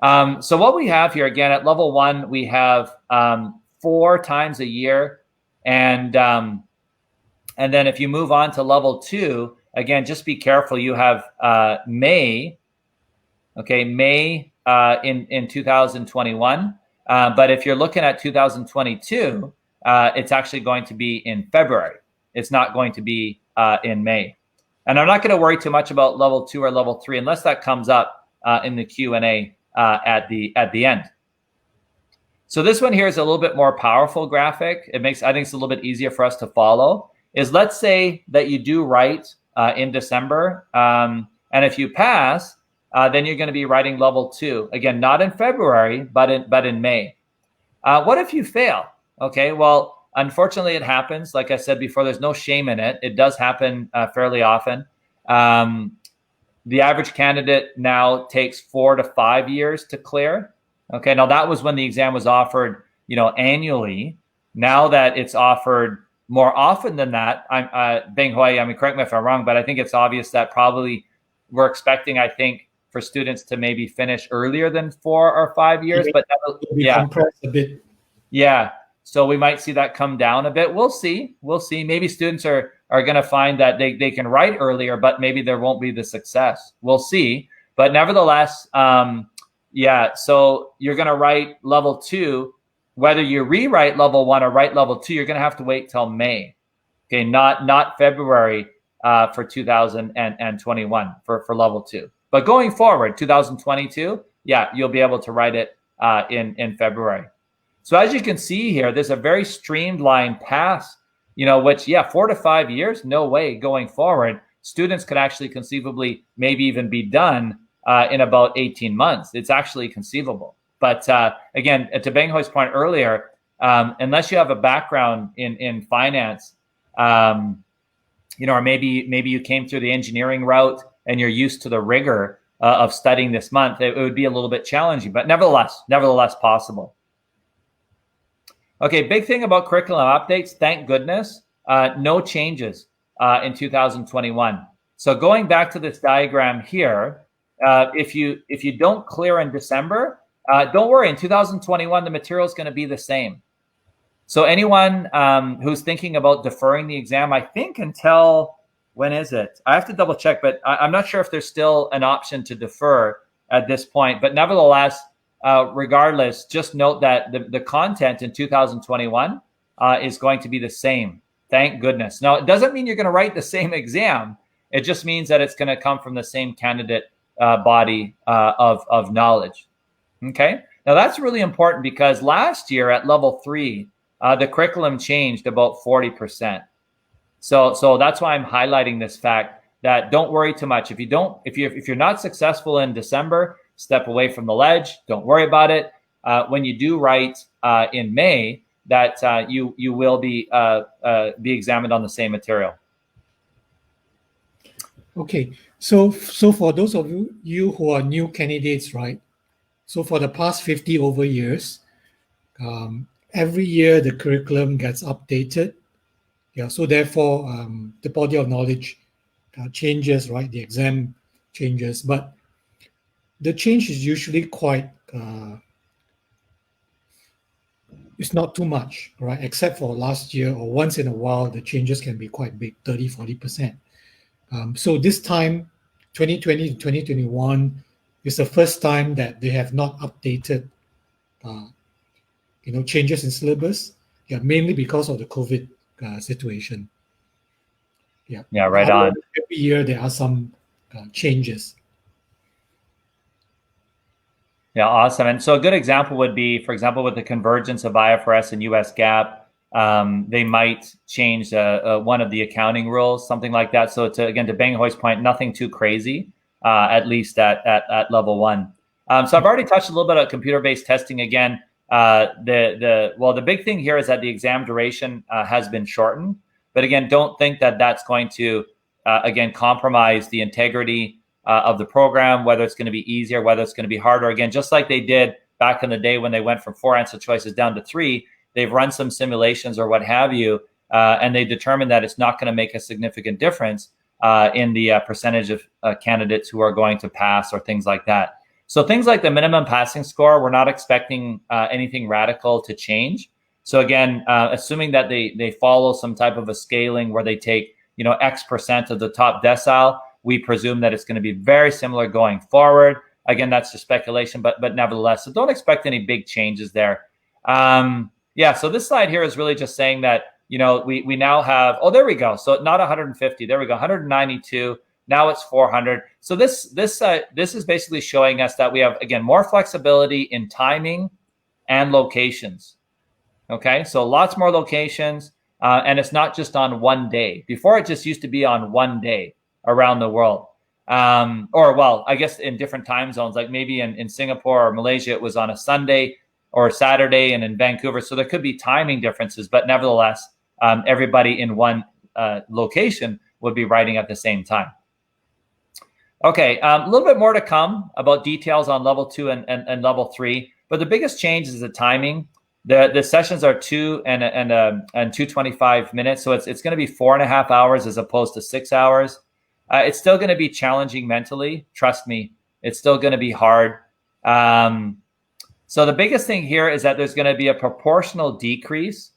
So what we have here again at level 1, we have 4 times a year, and then if you move on to level 2, again, just be careful. You have May. Okay, May in 2021. But if you're looking at 2022, it's actually going to be in February. It's not going to be in May. And I'm not going to worry too much about level 2 or level 3 unless that comes up in the Q&A at the end. So this one here is a little bit more powerful graphic. I think it's a little bit easier for us to follow. Let's say that you do write in December, and if you pass, then you're going to be writing level 2. Again, not in February, but in May. What if you fail? Okay, well, unfortunately, it happens. Like I said before, there's no shame in it. It does happen fairly often. The average candidate now takes 4 to 5 years to clear. Okay, now that was when the exam was offered, annually. Now that it's offered more often than that, Beng Hui, correct me if I'm wrong, but I think it's obvious that probably we're expecting, I think, for students to maybe finish earlier than 4 or 5 years, but compressed a bit. Yeah, so we might see that come down a bit. We'll see. Maybe students are going to find that they can write earlier, but maybe there won't be the success. We'll see. But nevertheless, so you're going to write level 2. Whether you rewrite level 1 or write level 2, you're going to have to wait till May. Okay, not February for 2021 for level 2. But going forward, 2022, you'll be able to write it in February. So as you can see here, there's a very streamlined path, which 4 to 5 years, no way going forward. Students could actually conceivably maybe even be done in about 18 months. It's actually conceivable. But again, to Beng Hui's point earlier, unless you have a background in finance, or maybe you came through the engineering route and you're used to the rigor of studying this month, it would be a little bit challenging, but nevertheless possible. Okay, big thing about curriculum updates, thank goodness, no changes in 2021. So going back to this diagram here, if you don't clear in December, don't worry, in 2021, the material is going to be the same. So anyone who's thinking about deferring the exam, I think until, when is it? I have to double check, but I'm not sure if there's still an option to defer at this point. But nevertheless, regardless, just note that the content in 2021 is going to be the same. Thank goodness. Now, it doesn't mean you're going to write the same exam. It just means that it's going to come from the same candidate body of knowledge. Okay. Now, that's really important because last year at level 3, the curriculum changed about 40%. So that's why I'm highlighting this fact that don't worry too much. If you're not successful in December, step away from the ledge. Don't worry about it. When you do write in May, that you will be examined on the same material. Okay, so for those of you who are new candidates, right? So for the past 50 over years, every year the curriculum gets updated. Yeah, so therefore the body of knowledge changes, right? The exam changes, but the change is usually quite, it's not too much, right? Except for last year or once in a while, the changes can be quite big, 30, 40%. So this time, 2020 to 2021, is the first time that they have not updated, changes in syllabus. Yeah, mainly because of the COVID situation. Yeah. Yeah, right on. Every year there are some changes. Yeah, awesome. And so a good example would be, for example, with the convergence of IFRS and US GAAP, they might change one of the accounting rules, something like that. So to Beng Hui's point, nothing too crazy, at least at level 1. So I've already touched a little bit on computer-based testing again. The big thing here is that the exam duration has been shortened. But again, don't think that that's going to, compromise the integrity of the program, whether it's going to be easier, whether it's going to be harder. Again, just like they did back in the day when they went from 4 answer choices down to 3, they've run some simulations or what have you, and they determined that it's not going to make a significant difference in the percentage of candidates who are going to pass or things like that. So things like the minimum passing score, we're not expecting anything radical to change. So again, assuming that they follow some type of a scaling where they take, X% of the top decile, we presume that it's going to be very similar going forward. Again, that's just speculation, but nevertheless, so don't expect any big changes there. So this slide here is really just saying that, we now have, there we go. So not 150, there we go, 192. Now it's 400. So this is basically showing us that we have, again, more flexibility in timing and locations. Okay, so lots more locations, and it's not just on one day. Before, it just used to be on one day around the world. I guess in different time zones, like maybe in Singapore or Malaysia, it was on a Sunday or a Saturday, and in Vancouver. So there could be timing differences, but nevertheless, everybody in one location would be writing at the same time. Okay, a little bit more to come about details on level 2 and level 3, but the biggest change is the timing. The sessions are 2 and 225 minutes, so it's going to be 4.5 hours as opposed to 6 hours. It's still going to be challenging mentally. Trust me, it's still going to be hard. So the biggest thing here is that there's going to be a proportional decrease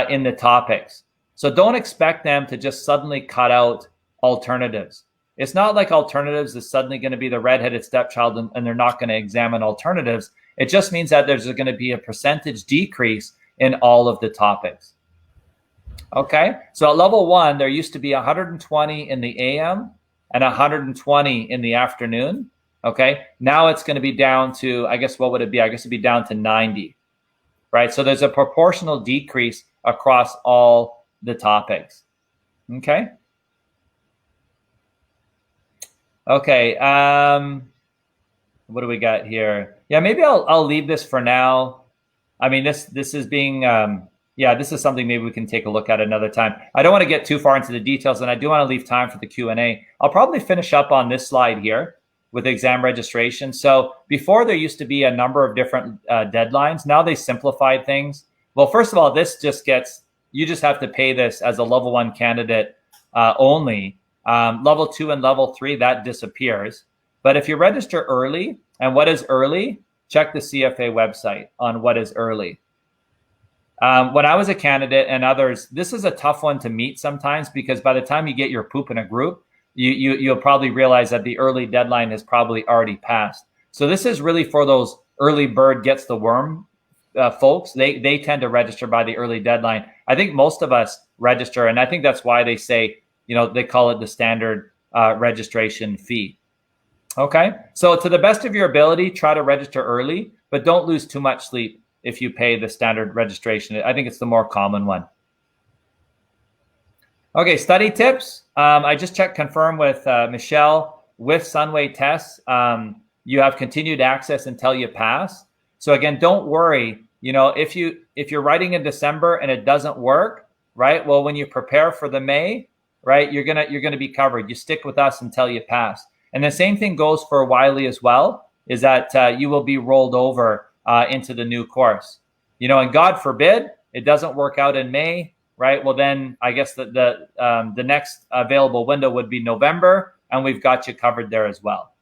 in the topics. So don't expect them to just suddenly cut out alternatives. It's not like alternatives is suddenly going to be the redheaded stepchild and they're not going to examine alternatives. It just means that there's going to be a percentage decrease in all of the topics. Okay, so at level 1, there used to be 120 in the AM and 120 in the afternoon. Okay, now it's going to be down to, I guess, what would it be? I guess it'd be down to 90, right? So there's a proportional decrease across all the topics. Okay. Okay, what do we got here? Yeah, maybe I'll leave this for now. I mean, this is being, this is something maybe we can take a look at another time. I don't want to get too far into the details, and I do want to leave time for the Q&A. I'll probably finish up on this slide here with exam registration. So before, there used to be a number of different deadlines. Now they simplified things. Well, first of all, this just gets, you just have to pay this as a level 1 candidate only. Level 2 and level 3, that disappears. But if you register early, and what is early? Check the CFA website on what is early. When I was a candidate and others, this is a tough one to meet sometimes, because by the time you get your poop in a group, you'll probably realize that the early deadline is probably already passed. So this is really for those early bird gets the worm folks. They tend to register by the early deadline. I think most of us register, and I think that's why they say, they call it the standard registration fee. Okay, so to the best of your ability, try to register early, but don't lose too much sleep if you pay the standard registration. I think it's the more common one. Okay, study tips. I just checked confirm with Michelle. With Sunway tests, you have continued access until you pass. So again, don't worry. If you're writing in December and it doesn't work, right? Well, when you prepare for the May, right, you're gonna be covered. You stick with us until you pass. And the same thing goes for Wiley as well, is that you will be rolled over into the new course. And God forbid it doesn't work out in May, right? Well, then I guess the next available window would be November, and we've got you covered there as well.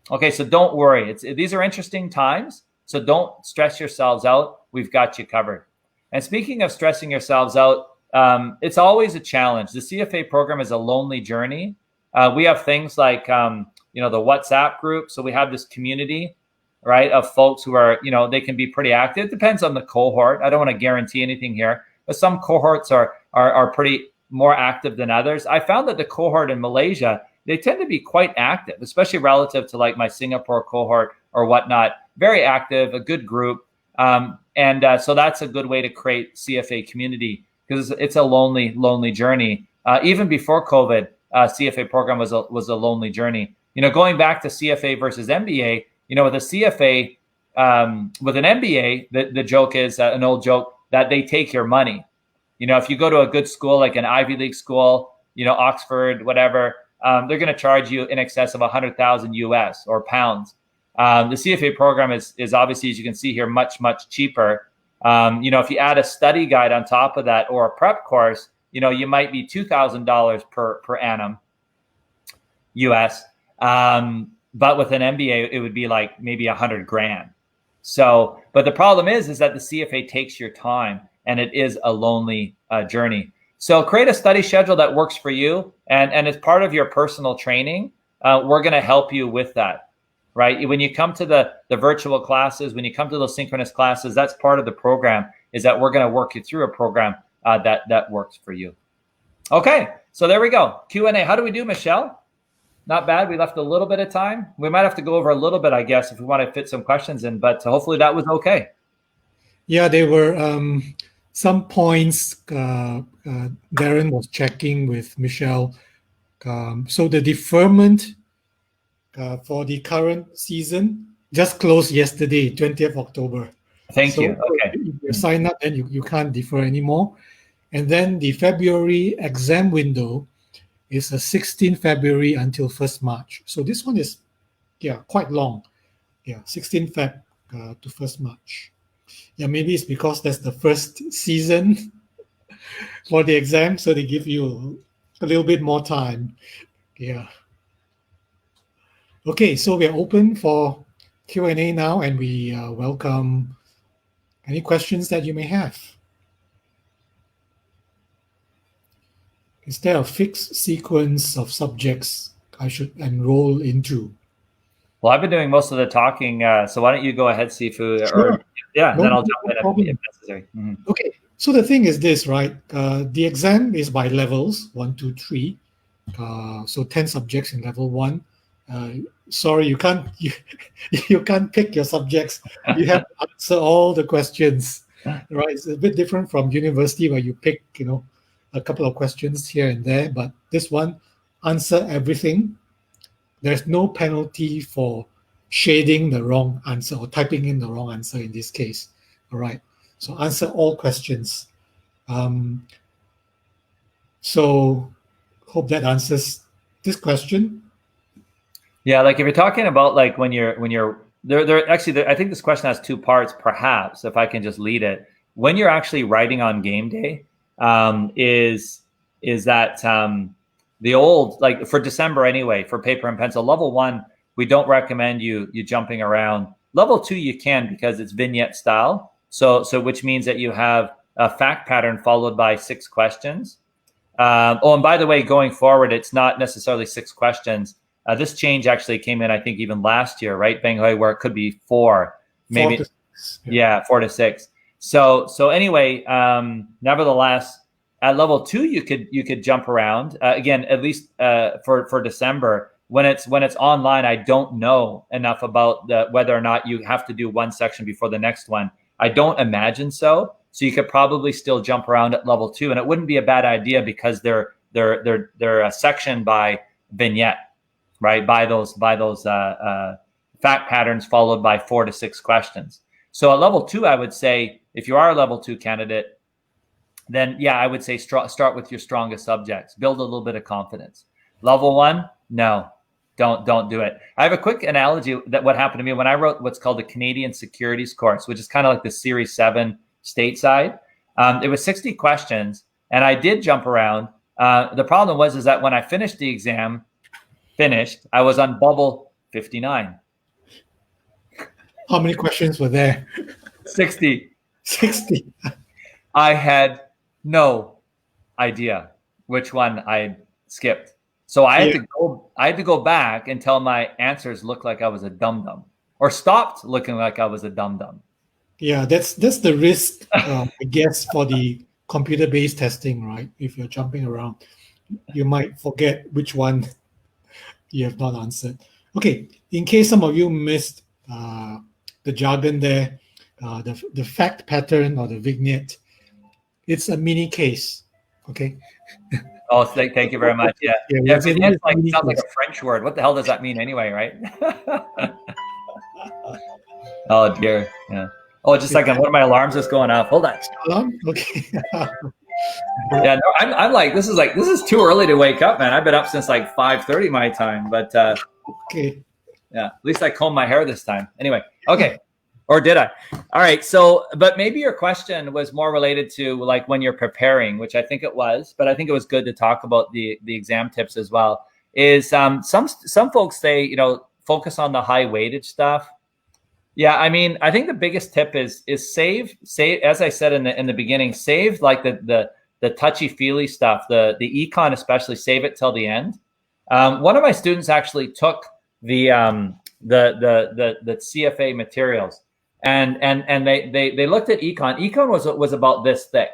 Okay, so don't worry. These are interesting times, so don't stress yourselves out. We've got you covered. And speaking of stressing yourselves out, it's always a challenge. The CFA program is a lonely journey. We have things like, the WhatsApp group. So we have this community, right, of folks who are, they can be pretty active. It depends on the cohort. I don't want to guarantee anything here, but some cohorts are pretty more active than others. I found that the cohort in Malaysia, they tend to be quite active, especially relative to like my Singapore cohort or whatnot. Very active, a good group. So that's a good way to create CFA community, because it's a lonely journey. Even before COVID, CFA program was a lonely journey. Going back to CFA versus MBA, with a CFA, with an MBA, the joke is an old joke that they take your money. If you go to a good school, like an Ivy League school, Oxford, whatever, they're going to charge you in excess of 100,000 US or pounds. The CFA program is obviously, as you can see here, much cheaper. If you add a study guide on top of that or a prep course, you might be $2,000 per annum US. But with an MBA, it would be like maybe 100 grand. So, but the problem is that the CFA takes your time, and it is a lonely journey. So create a study schedule that works for you, and as part of your personal training, we're going to help you with that, right? When you come to the virtual classes, when you come to those synchronous classes, that's part of the program, is that we're going to work you through a program that works for you. Okay, so there we go. Q&A. How do we do, Michelle? Not bad. We left a little bit of time. We might have to go over a little bit, I guess, if we want to fit some questions in, but hopefully that was okay. Yeah, there were some points Darren was checking with Michelle. So the deferment for the current season just closed yesterday, 20th October. Thank you. Okay. If you sign up, then you can't defer anymore. And then the February exam window is 16 February until 1st March. So this one is, quite long. 16 Feb to 1st March. Yeah, maybe it's because that's the first season for the exam, so they give you a little bit more time. Yeah. Okay, so we're open for Q&A now, and we welcome any questions that you may have. Is there a fixed sequence of subjects I should enroll into? Well, I've been doing most of the talking, so why don't you go ahead, Sifu? Sure. Then I'll jump in if necessary. Mm-hmm. Okay, so the thing is this, right? The exam is by levels, 1, 2, 3. So 10 subjects in level 1. Sorry, you can't pick your subjects. You have to answer all the questions, right? It's a bit different from university where you pick, a couple of questions here and there. But this one, answer everything. There's no penalty for shading the wrong answer or typing in the wrong answer in this case. All right. So answer all questions. So hope that answers this question. Yeah, like if you're talking about like when you're there actually, I think this question has two parts, perhaps, if I can just lead it. When you're actually writing on game day, is that the old, like for December anyway, for paper and pencil, level 1, we don't recommend you jumping around. Level 2, you can, because it's vignette style. So which means that you have a fact pattern followed by 6 questions. And by the way, going forward, it's not necessarily 6 questions. This change actually came in, I think, even last year, right, Beng Hui, where it could be 4, maybe 4 to 6. Yeah, 4 to 6. So anyway, nevertheless, at level 2, you could jump around again, at least for December. When it's online, I don't know enough about whether or not you have to do one section before the next one. I don't imagine so. So you could probably still jump around at level 2, and it wouldn't be a bad idea because they're sectioned by vignette, right? By those fact patterns followed by 4 to 6 questions. So at level 2, I would say, if you are a level 2 candidate, then yeah, I would say start with your strongest subjects. Build a little bit of confidence. Level 1, no, don't do it. I have a quick analogy that what happened to me when I wrote what's called the Canadian Securities course, which is kind of like the Series 7 stateside. It was 60 questions, and I did jump around. The problem was that when I finished the exam, I was on bubble 59. How many questions were there? 60. 60. I had no idea which one I skipped. So I had to go back until my answers looked like I was a dum-dum, or stopped looking like I was a dum-dum. Yeah, that's the risk, I guess, for the computer-based testing, right? If you're jumping around, you might forget which one you have not answered. Okay, in case some of you missed the jargon there, the fact pattern or the vignette, it's a mini case, okay? Oh, thank you very much. Yeah, vignette sounds like a French word. What the hell does that mean anyway, right? Oh dear, yeah. Oh, just a second. One of my alarms is going off. Hold on. Alarm? Okay. Yeah, no, I'm like this is too early to wake up, man. I've been up since like 5:30 my time, but Okay. yeah, at least I combed my hair this time. Anyway, okay. Or did I? All right. So, but maybe your question was more related to like when you're preparing, which I think it was, but I think it was good to talk about the exam tips as well. Is some folks say, you know, focus on the high weightage stuff. Yeah, I mean, I think the biggest tip is save, as I said in the beginning, save like the touchy feely stuff, the econ especially, save it till the end. One of my students actually took the CFA materials, and they looked at econ. Econ was about this thick,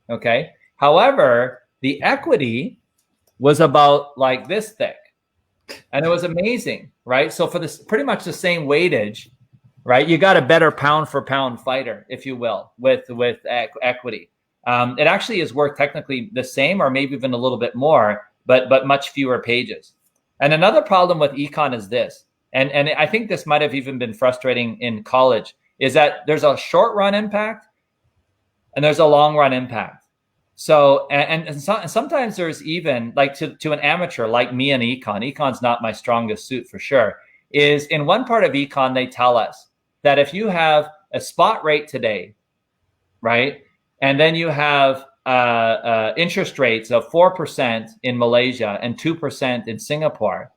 okay. However, the equity was about like this thick, and it was amazing, right? So for this pretty much the same weightage, right, you got a better pound for pound fighter, if you will, with equity. It actually is worth technically the same, or maybe even a little bit more, but much fewer pages. And another problem with econ is this, and I think this might have even been frustrating in college, is that there's a short run impact and there's a long run impact. So and sometimes there's even like to an amateur like me in econ's not my strongest suit for sure, is in one part of econ they tell us that if you have a spot rate today, right, and then you have interest rates of 4% in Malaysia and 2% in Singapore,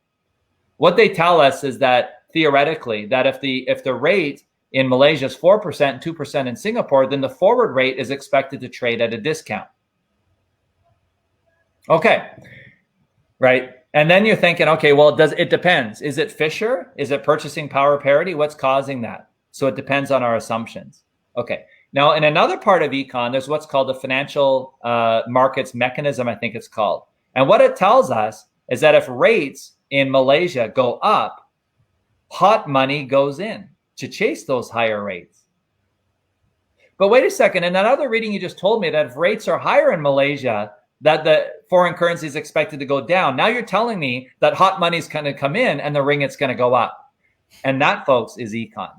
what they tell us is that theoretically, that if the rate in Malaysia is 4% and 2% in Singapore, then the forward rate is expected to trade at a discount. Okay, right? And then you're thinking, okay, well, it depends. Is it Fisher? Is it purchasing power parity? What's causing that? So it depends on our assumptions. Okay. Now, in another part of econ, there's what's called the financial markets mechanism, I think it's called. And what it tells us is that if rates in Malaysia go up, hot money goes in to chase those higher rates. But wait a second. In that other reading, you just told me that if rates are higher in Malaysia, that the foreign currency is expected to go down. Now you're telling me that hot money is going to come in and the ringit's going to go up. And that, folks, is econ.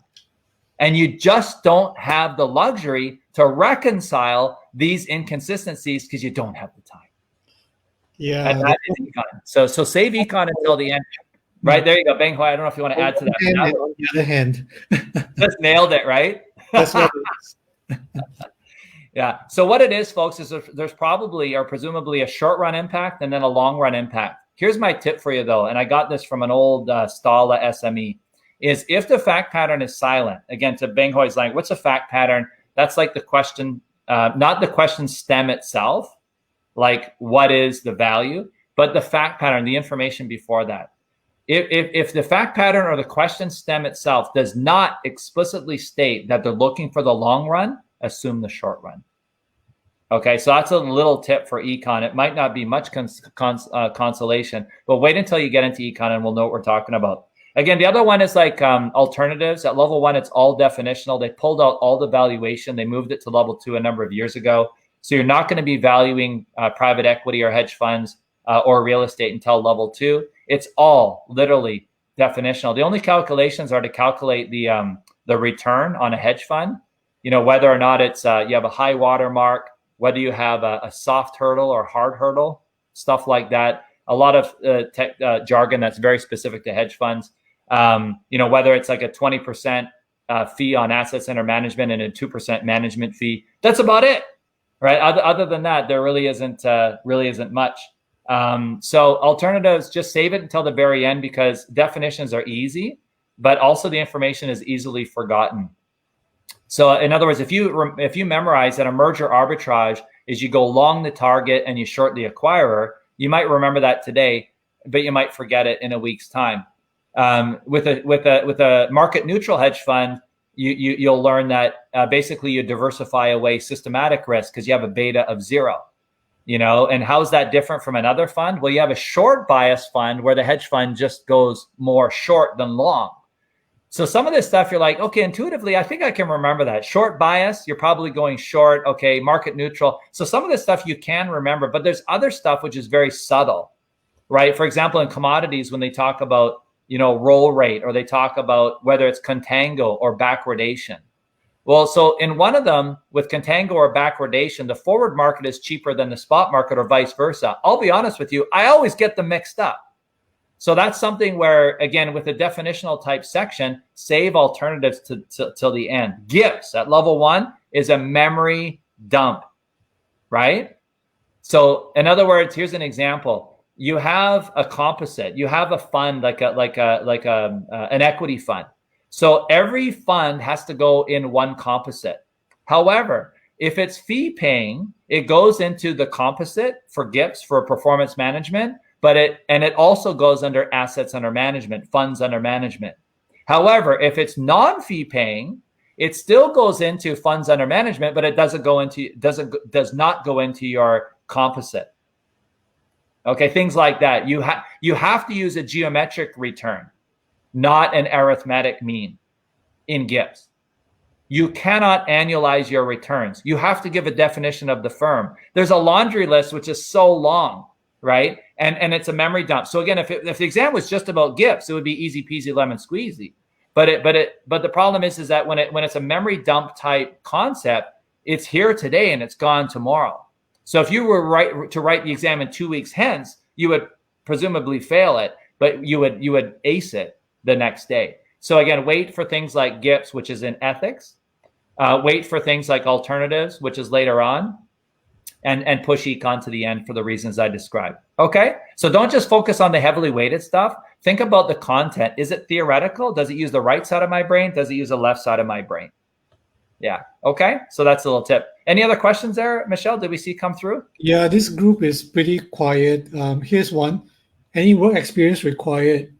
And you just don't have the luxury to reconcile these inconsistencies because you don't have the time. Yeah. And that is econ. So save econ until the end. Right, there you go. Beng Hoi, I don't know if you want to add to that. On the other hand. Just nailed it, right? That's what it is. Yeah. So what it is, folks, is there's probably or presumably a short run impact and then a long run impact. Here's my tip for you, though, and I got this from an old Stala SME, is if the fact pattern is silent, again, to Beng Hoi's line, what's a fact pattern? That's like the question, not the question stem itself, like what is the value, but the fact pattern, the information before that. If the fact pattern or the question stem itself does not explicitly state that they're looking for the long run, assume the short run. Okay, so that's a little tip for econ. It might not be much consolation, but wait until you get into econ and we'll know what we're talking about. Again, the other one is like alternatives. At level 1, it's all definitional. They pulled out all the valuation. They moved it to level 2 a number of years ago. So you're not going to be valuing private equity or hedge funds or real estate until level 2. It's all literally definitional. The only calculations are to calculate the return on a hedge fund. You know, whether or not it's you have a high water mark, whether you have a soft hurdle or hard hurdle, stuff like that. A lot of tech jargon that's very specific to hedge funds. You know, whether it's like a 20% fee on assets under management and a 2% management fee. That's about it, right? Other than that, there really isn't much. So alternatives, just save it until the very end because definitions are easy, but also the information is easily forgotten. So in other words, if you memorize that a merger arbitrage is you go long the target and you short the acquirer, you might remember that today, but you might forget it in a week's time. With a market neutral hedge fund, you'll learn that basically you diversify away systematic risk because you have a beta of 0. You know, and how's that different from another fund? Well, you have a short bias fund where the hedge fund just goes more short than long. So some of this stuff, you're like, okay, intuitively, I think I can remember that. Short bias, you're probably going short. Okay, market neutral. So some of this stuff you can remember, but there's other stuff which is very subtle, right? For example, in commodities, when they talk about, you know, roll rate, or they talk about whether it's contango or backwardation. Well, so in one of them with contango or backwardation, the forward market is cheaper than the spot market or vice versa. I'll be honest with you, I always get them mixed up. So that's something where, again, with the definitional type section, save alternatives till the end. GIPS at level 1 is a memory dump, right? So in other words, here's an example. You have a composite. You have a fund like an equity fund. So every fund has to go in one composite. However, if it's fee paying, it goes into the composite for GIPS for performance management, but it also goes under assets under management, funds under management. However, if it's non-fee paying, it still goes into funds under management, but it does not go into your composite. Okay, things like that. You have to use a geometric return, not an arithmetic mean in GIPS. You cannot annualize your returns. You have to give a definition of the firm. There's a laundry list which is so long, right? And it's a memory dump. So again, if the exam was just about GIPS, it would be easy peasy lemon squeezy. But the problem is that when it's a memory dump type concept, it's here today and it's gone tomorrow. So if you were to write the exam in 2 weeks hence, you would presumably fail it, but you would ace it the next day. So again, wait for things like GIPS, which is in ethics. Wait for things like alternatives, which is later on, and push econ to the end for the reasons I described. Okay, so don't just focus on the heavily weighted stuff. Think about the content. Is it theoretical? Does it use the right side of my brain? Does it use the left side of my brain? Yeah. Okay, so that's a little tip. Any other questions there, Michelle? Did we see come through? Yeah, this group is pretty quiet. Here's one. Any work experience required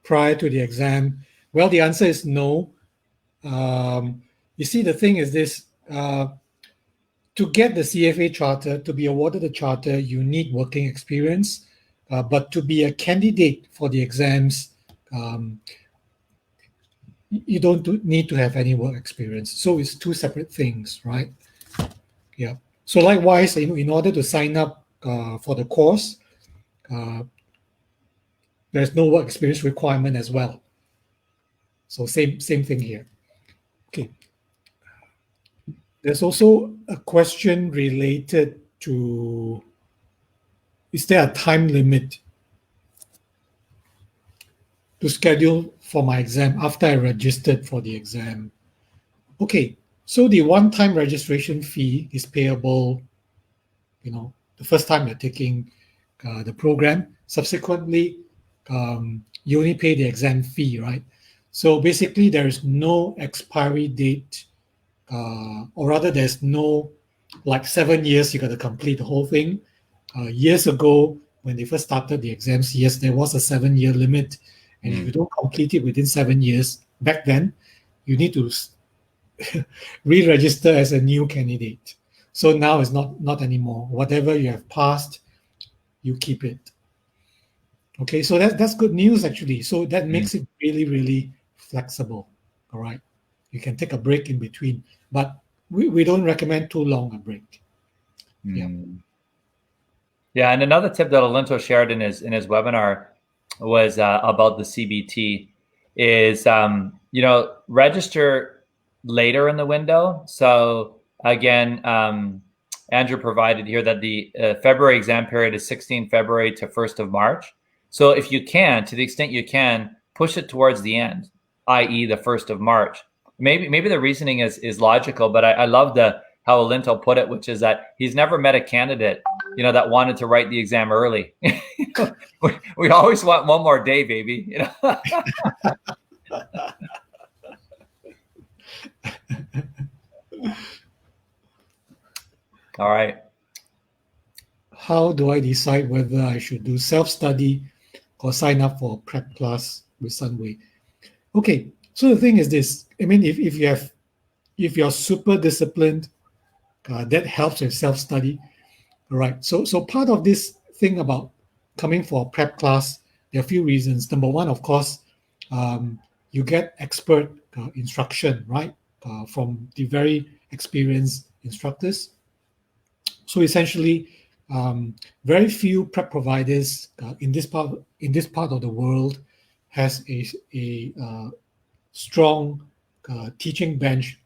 prior to the exam? Well, the answer is no. You see, the thing is this. To get the CFA charter, to be awarded the charter, you need working experience. But to be a candidate for the exams, you don't need to have any work experience. So it's two separate things, right? Yeah. So likewise, in order to sign up for the course, there's no work experience requirement as well. So same thing here. Okay. There's also a question related to, is there a time limit to schedule for my exam after I registered for the exam? Okay, so the one-time registration fee is payable, the first time you're taking the program. Subsequently, you only pay the exam fee, right? So basically, there is no expiry date, or rather, there's no 7 years you got to complete the whole thing. Years ago, when they first started the exams, yes, there was a 7-year limit, and if you don't complete it within 7 years, back then, you need to re-register as a new candidate. So now it's not anymore. Whatever you have passed, you keep it. Okay, so that's good news actually. So that makes it really, really flexible. All right, you can take a break in between, but we don't recommend too long a break. Yeah. Yeah, and another tip that Alinto shared in his webinar was about the CBT is register later in the window. So again, Andrew provided here that the February exam period is 16 February to 1st of March. So if you can, to the extent you can, push it towards the end, i.e. the 1st of March. Maybe the reasoning is logical, but I love how Alinto put it, which is that he's never met a candidate, that wanted to write the exam early. we always want one more day, baby. All right. How do I decide whether I should do self-study or sign up for a prep class with Sunway? Okay, so the thing is this. I mean, if you're super disciplined, that helps with self-study. All right. So part of this thing about coming for a prep class, there are a few reasons. Number one, of course, you get expert instruction, right, from the very experienced instructors. So essentially, very few prep providers in this part of the world has a strong teaching bench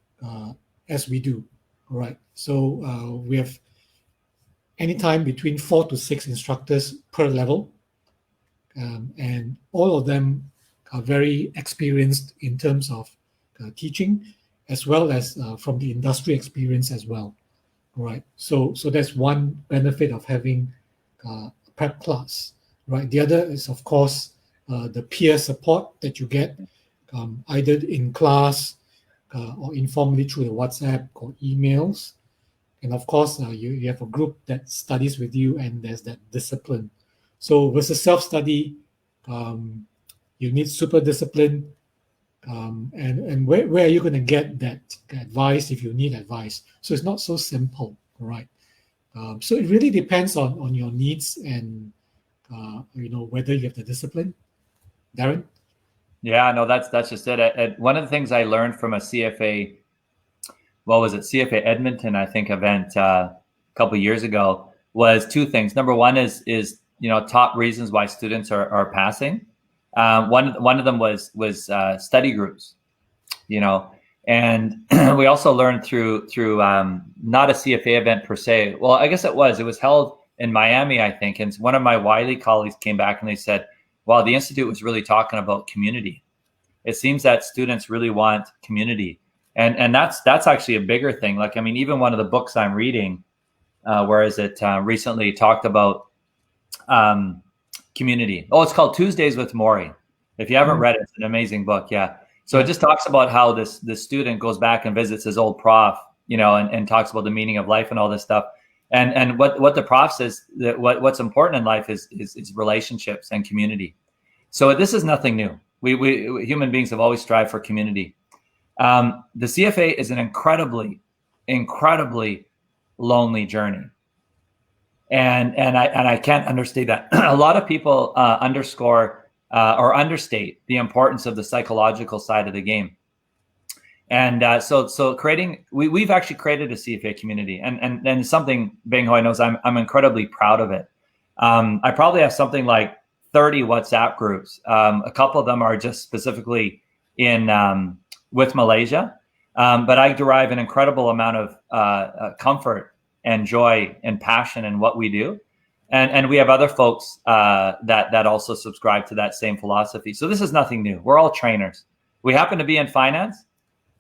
as we do. All right. So we have anytime between 4 to 6 instructors per level, and all of them are very experienced in terms of teaching, as well as from the industry experience as well. Right. So that's one benefit of having a prep class. Right. The other is, of course, the peer support that you get either in class or informally through the WhatsApp or emails. And of course, you have a group that studies with you, and there's that discipline. So versus self-study, you need super discipline. And where are you going to get that advice if you need advice? So it's not so simple, right? So it really depends on your needs and whether you have the discipline. Darren? Yeah, no, that's just it. One of the things I learned from a CFA, what was it, CFA Edmonton, I think, event a couple of years ago, was two things. Number one is top reasons why students are passing. One of them was study groups, and we also learned through not a CFA event per se. Well, I guess it was held in Miami, I think. And one of my Wiley colleagues came back and they said, wow, the Institute was really talking about community. It seems that students really want community. And that's actually a bigger thing. Like, I mean, even one of the books I'm reading, recently talked about community. Oh, it's called Tuesdays with Maury. If you haven't read it, it's an amazing book. Yeah. So it just talks about how this student goes back and visits his old prof, and talks about the meaning of life and all this stuff. And what the prof says, that what's important in life is relationships and community. So this is nothing new. We human beings have always strived for community. The CFA is an incredibly, incredibly lonely journey. And I can't understate that. A lot of people underscore or understate the importance of the psychological side of the game. And so creating, we've actually created a CFA community, and something Bing Hoi knows, I'm incredibly proud of it. I probably have something like 30 WhatsApp groups. A couple of them are just specifically with Malaysia, but I derive an incredible amount of comfort and joy and passion in what we do. And we have other folks that also subscribe to that same philosophy. So this is nothing new. We're all trainers. We happen to be in finance,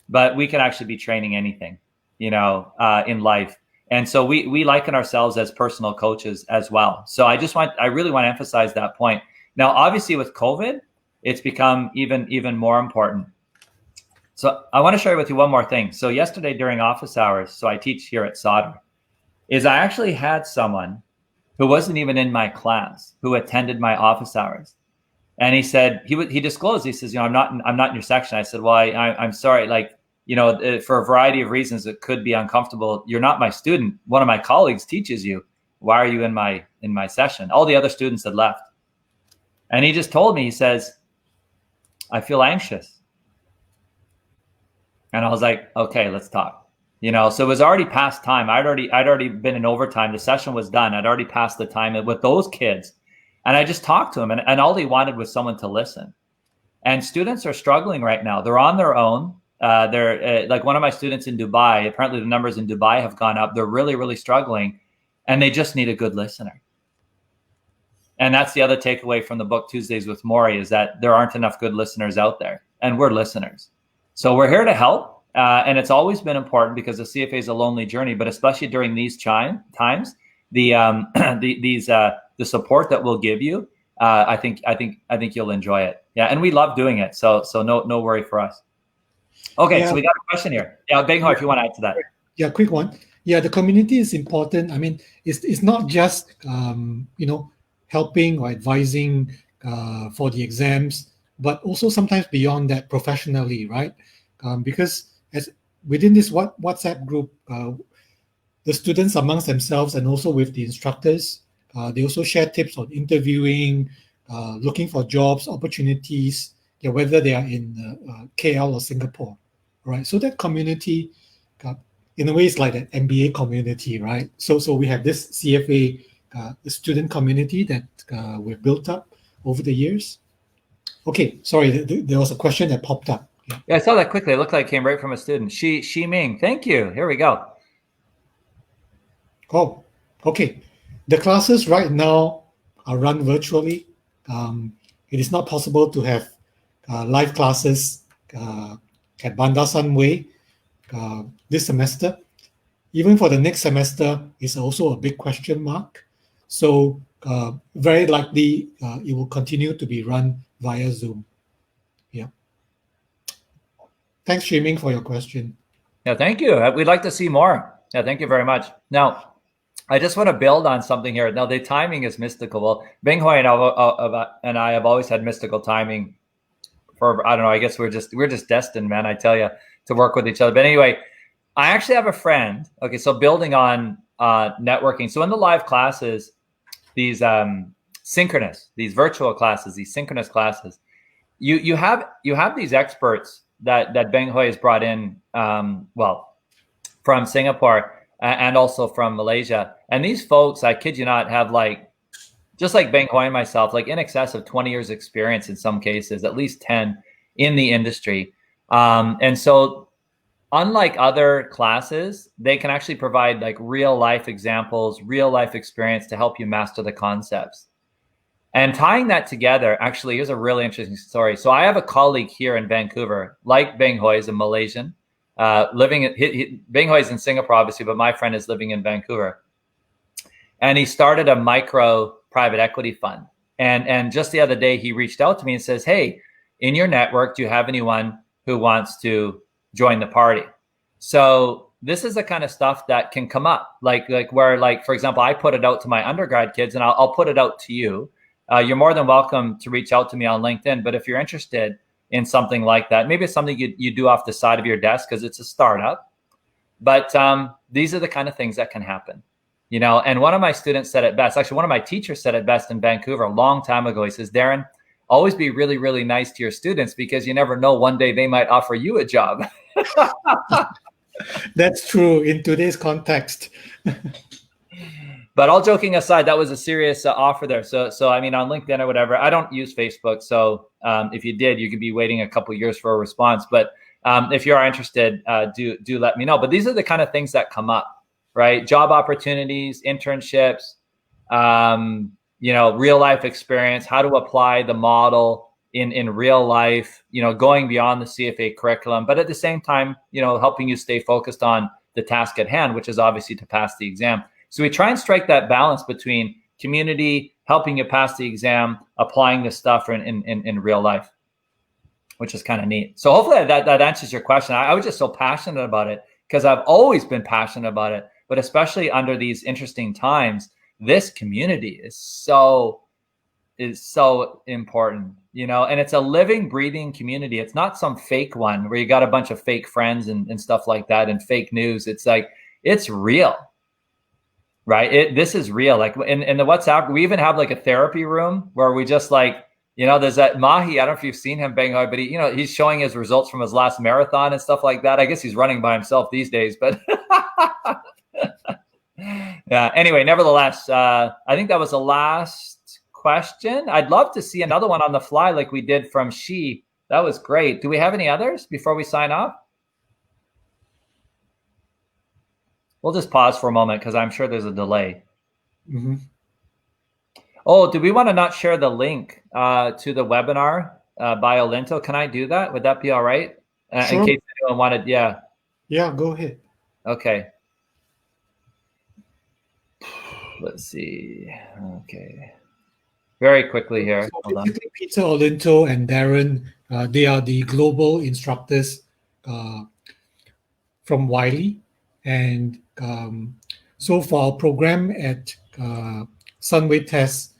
but we can actually be training anything, in life. And so we liken ourselves as personal coaches as well. So I really want to emphasize that point. Now, obviously with COVID, it's become even more important. So I want to share with you one more thing. So yesterday during office hours, so I teach here at Sauder, is I actually had someone who wasn't even in my class who attended my office hours. And he said, he disclosed, he says, I'm not in your section. I said, well, I'm sorry. Like, for a variety of reasons, it could be uncomfortable. You're not my student. One of my colleagues teaches you. Why are you in my session? All the other students had left. And he just told me, he says, I feel anxious. And I was like, okay, let's talk. So it was already past time. I'd already been in overtime. The session was done. I'd already passed the time with those kids. And I just talked to him, and all they wanted was someone to listen. And students are struggling right now. They're on their own. They're like one of my students in Dubai. Apparently the numbers in Dubai have gone up. They're really, really struggling, and they just need a good listener. And that's the other takeaway from the book Tuesdays with Maury, is that there aren't enough good listeners out there, and we're listeners. So we're here to help. And it's always been important because the CFA is a lonely journey, but especially during these times, the support that we'll give you, I think you'll enjoy it. Yeah, and we love doing it. So no worry for us. Okay, yeah. So we got a question here. Yeah, Beng Ho, if you want to add to that. Yeah, quick one. Yeah, the community is important. I mean, it's not just helping or advising for the exams, but also sometimes beyond that, professionally, right? Because as within this WhatsApp group, the students amongst themselves and also with the instructors, they also share tips on interviewing, looking for jobs, opportunities, whether they are in KL or Singapore, right? So that community, in a way, is like an MBA community, right? So we have this CFA student community that we've built up over the years. Okay, sorry, there was a question that popped up. Yeah, I saw that quickly. It looked like it came right from a student. Shi Ming. Thank you. Here we go. Oh, okay. The classes right now are run virtually. It is not possible to have live classes at Bandasan Way this semester. Even for the next semester, is also a big question mark. So very likely it will continue to be run via Zoom. Yeah. Thanks, Shiming, for your question. Yeah, thank you. We'd like to see more. Yeah, thank you very much. Now, I just want to build on something here. Now, the timing is mystical. Well, Bing Hui and I have always had mystical timing for, I don't know, I guess we're just destined, man, I tell you, to work with each other. But anyway, I actually have a friend. Okay, so building on networking. So in the live classes, these synchronous, these virtual classes, these synchronous classes, you have these experts that Beng Hui has brought in, from Singapore and also from Malaysia. And these folks, I kid you not, have just like Beng Hui and myself, like in excess of 20 years experience in some cases, at least 10 in the industry. And so unlike other classes, they can actually provide like real life examples, real life experience to help you master the concepts. And tying that together, actually, here's a really interesting story. So I have a colleague here in Vancouver, like Beng Hui, is a Malaysian, Beng Hui is in Singapore, obviously, but my friend is living in Vancouver. And he started a micro private equity fund. And just the other day, he reached out to me and says, hey, in your network, do you have anyone who wants to join the party? So this is the kind of stuff that can come up, like where, for example, I put it out to my undergrad kids, and I'll put it out to you. You're more than welcome to reach out to me on LinkedIn. But if you're interested in something like that, maybe it's something you do off the side of your desk because it's a startup. But these are the kind of things that can happen, you know. And one of my students said it best. Actually, one of my teachers said it best in Vancouver a long time ago. He says, Darren, always be really, really nice to your students because you never know, one day they might offer you a job. That's true in today's context. But all joking aside, that was a serious offer there. So I mean, on LinkedIn or whatever, I don't use Facebook. So if you did, you could be waiting a couple of years for a response. But if you are interested, do let me know. But these are the kind of things that come up, right? Job opportunities, internships, real life experience, how to apply the model in real life, going beyond the CFA curriculum, but at the same time, helping you stay focused on the task at hand, which is obviously to pass the exam. So we try and strike that balance between community, helping you pass the exam, applying this stuff in real life, which is kind of neat. So hopefully that answers your question. I was just so passionate about it because I've always been passionate about it, but especially under these interesting times, this community is so important, and it's a living, breathing community. It's not some fake one where you got a bunch of fake friends and stuff like that and fake news. It's like, it's real. Right. This is real. Like in the WhatsApp, we even have like a therapy room where we just there's that Mahi. I don't know if you've seen him, Beng Hui, but he's showing his results from his last marathon and stuff like that. I guess he's running by himself these days, but yeah. Anyway, nevertheless, I think that was the last question. I'd love to see another one on the fly like we did from Shi. That was great. Do we have any others before we sign off? We'll just pause for a moment because I'm sure there's a delay. Mm-hmm. Oh, do we want to not share the link to the webinar by Olinto? Can I do that? Would that be all right? Sure. In case anyone wanted, yeah. Yeah, go ahead. Okay. Let's see. Okay. Very quickly here. So basically, Peter Olinto and Darren, they are the global instructors from Wiley. And so for our program at Sunway Test,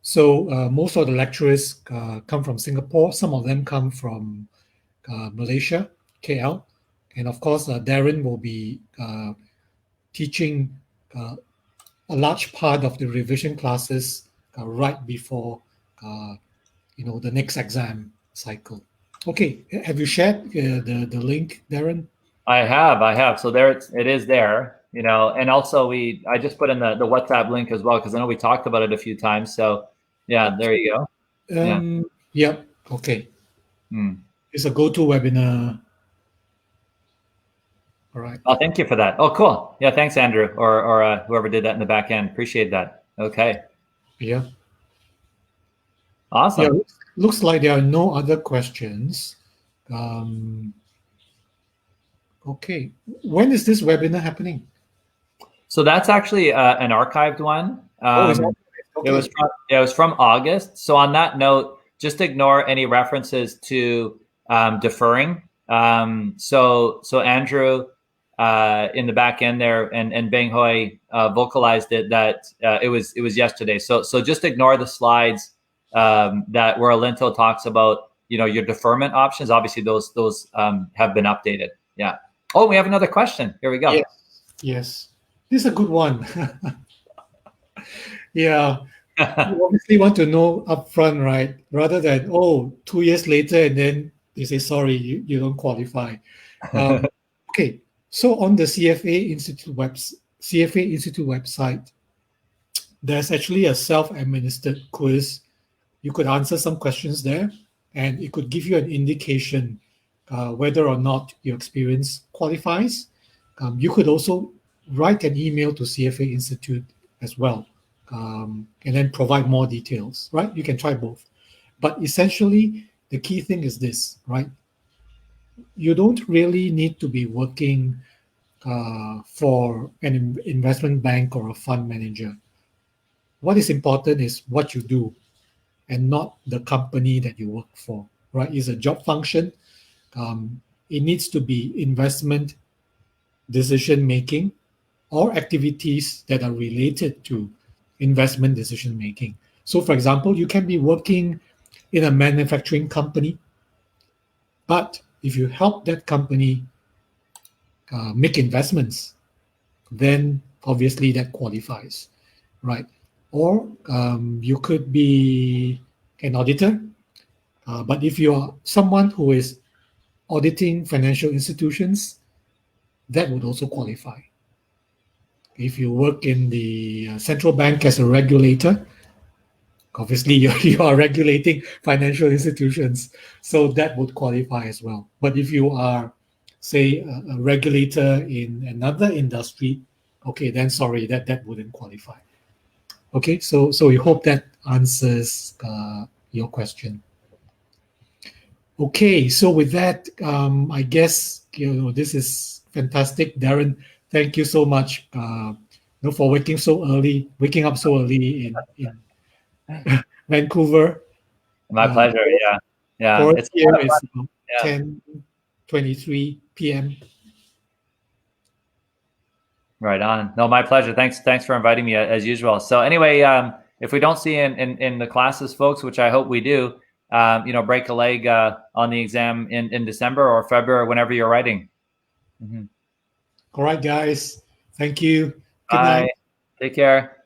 so most of the lecturers come from Singapore. Some of them come from Malaysia, KL. And of course, Darren will be teaching a large part of the revision classes right before the next exam cycle. Okay, have you shared the link, Darren? I have. So there it is there, and also I just put in the WhatsApp link as well, because I know we talked about it a few times. So yeah, there you go. Yeah. Okay. It's a go-to webinar. All right. Oh, thank you for that. Oh, cool. Yeah, thanks, Andrew, or whoever did that in the back end. Appreciate that. Okay. Yeah. Awesome. Yeah. Looks like there are no other questions. Okay. When is this webinar happening? So that's actually an archived one. Okay. It was from August. So on that note, just ignore any references to deferring. So Andrew in the back end there and Beng Hoi vocalized it that it was yesterday. So just ignore the slides that where Alinto talks about your deferment options. Obviously those have been updated. Yeah. Oh, we have another question. Here we go. Yes. This is a good one. Yeah. You obviously want to know upfront, right? Rather than 2 years later and then they say sorry, you don't qualify. Okay. So on the CFA Institute website, there's actually a self-administered quiz. You could answer some questions there, and it could give you an indication whether or not your experience qualifies. You could also write an email to CFA Institute as well, and then provide more details, right? You can try both. But essentially, the key thing is this, right? You don't really need to be working for an investment bank or a fund manager. What is important is what you do and not the company that you work for, right? It's a job function. It needs to be investment decision making or activities that are related to investment decision making. So, for example, you can be working in a manufacturing company, but if you help that company make investments, then obviously that qualifies, right? Or you could be an auditor, but if you are someone who is auditing financial institutions, that would also qualify. If you work in the central bank as a regulator, obviously you are regulating financial institutions, so that would qualify as well. But if you are, say, a regulator in another industry, okay, then sorry, that wouldn't qualify. Okay, so we hope that answers your question. Okay, so with that, I guess this is fantastic, Darren. Thank you so much. For waking up so early in Vancouver. My pleasure. Yeah. For It's here is 10:23 p.m. Right on. No, my pleasure. Thanks for inviting me as usual. So anyway, if we don't see you in the classes, folks, which I hope we do, break a leg on the exam in December or February, whenever you're writing. All right, guys. Thank you. Good Bye. night. Take care.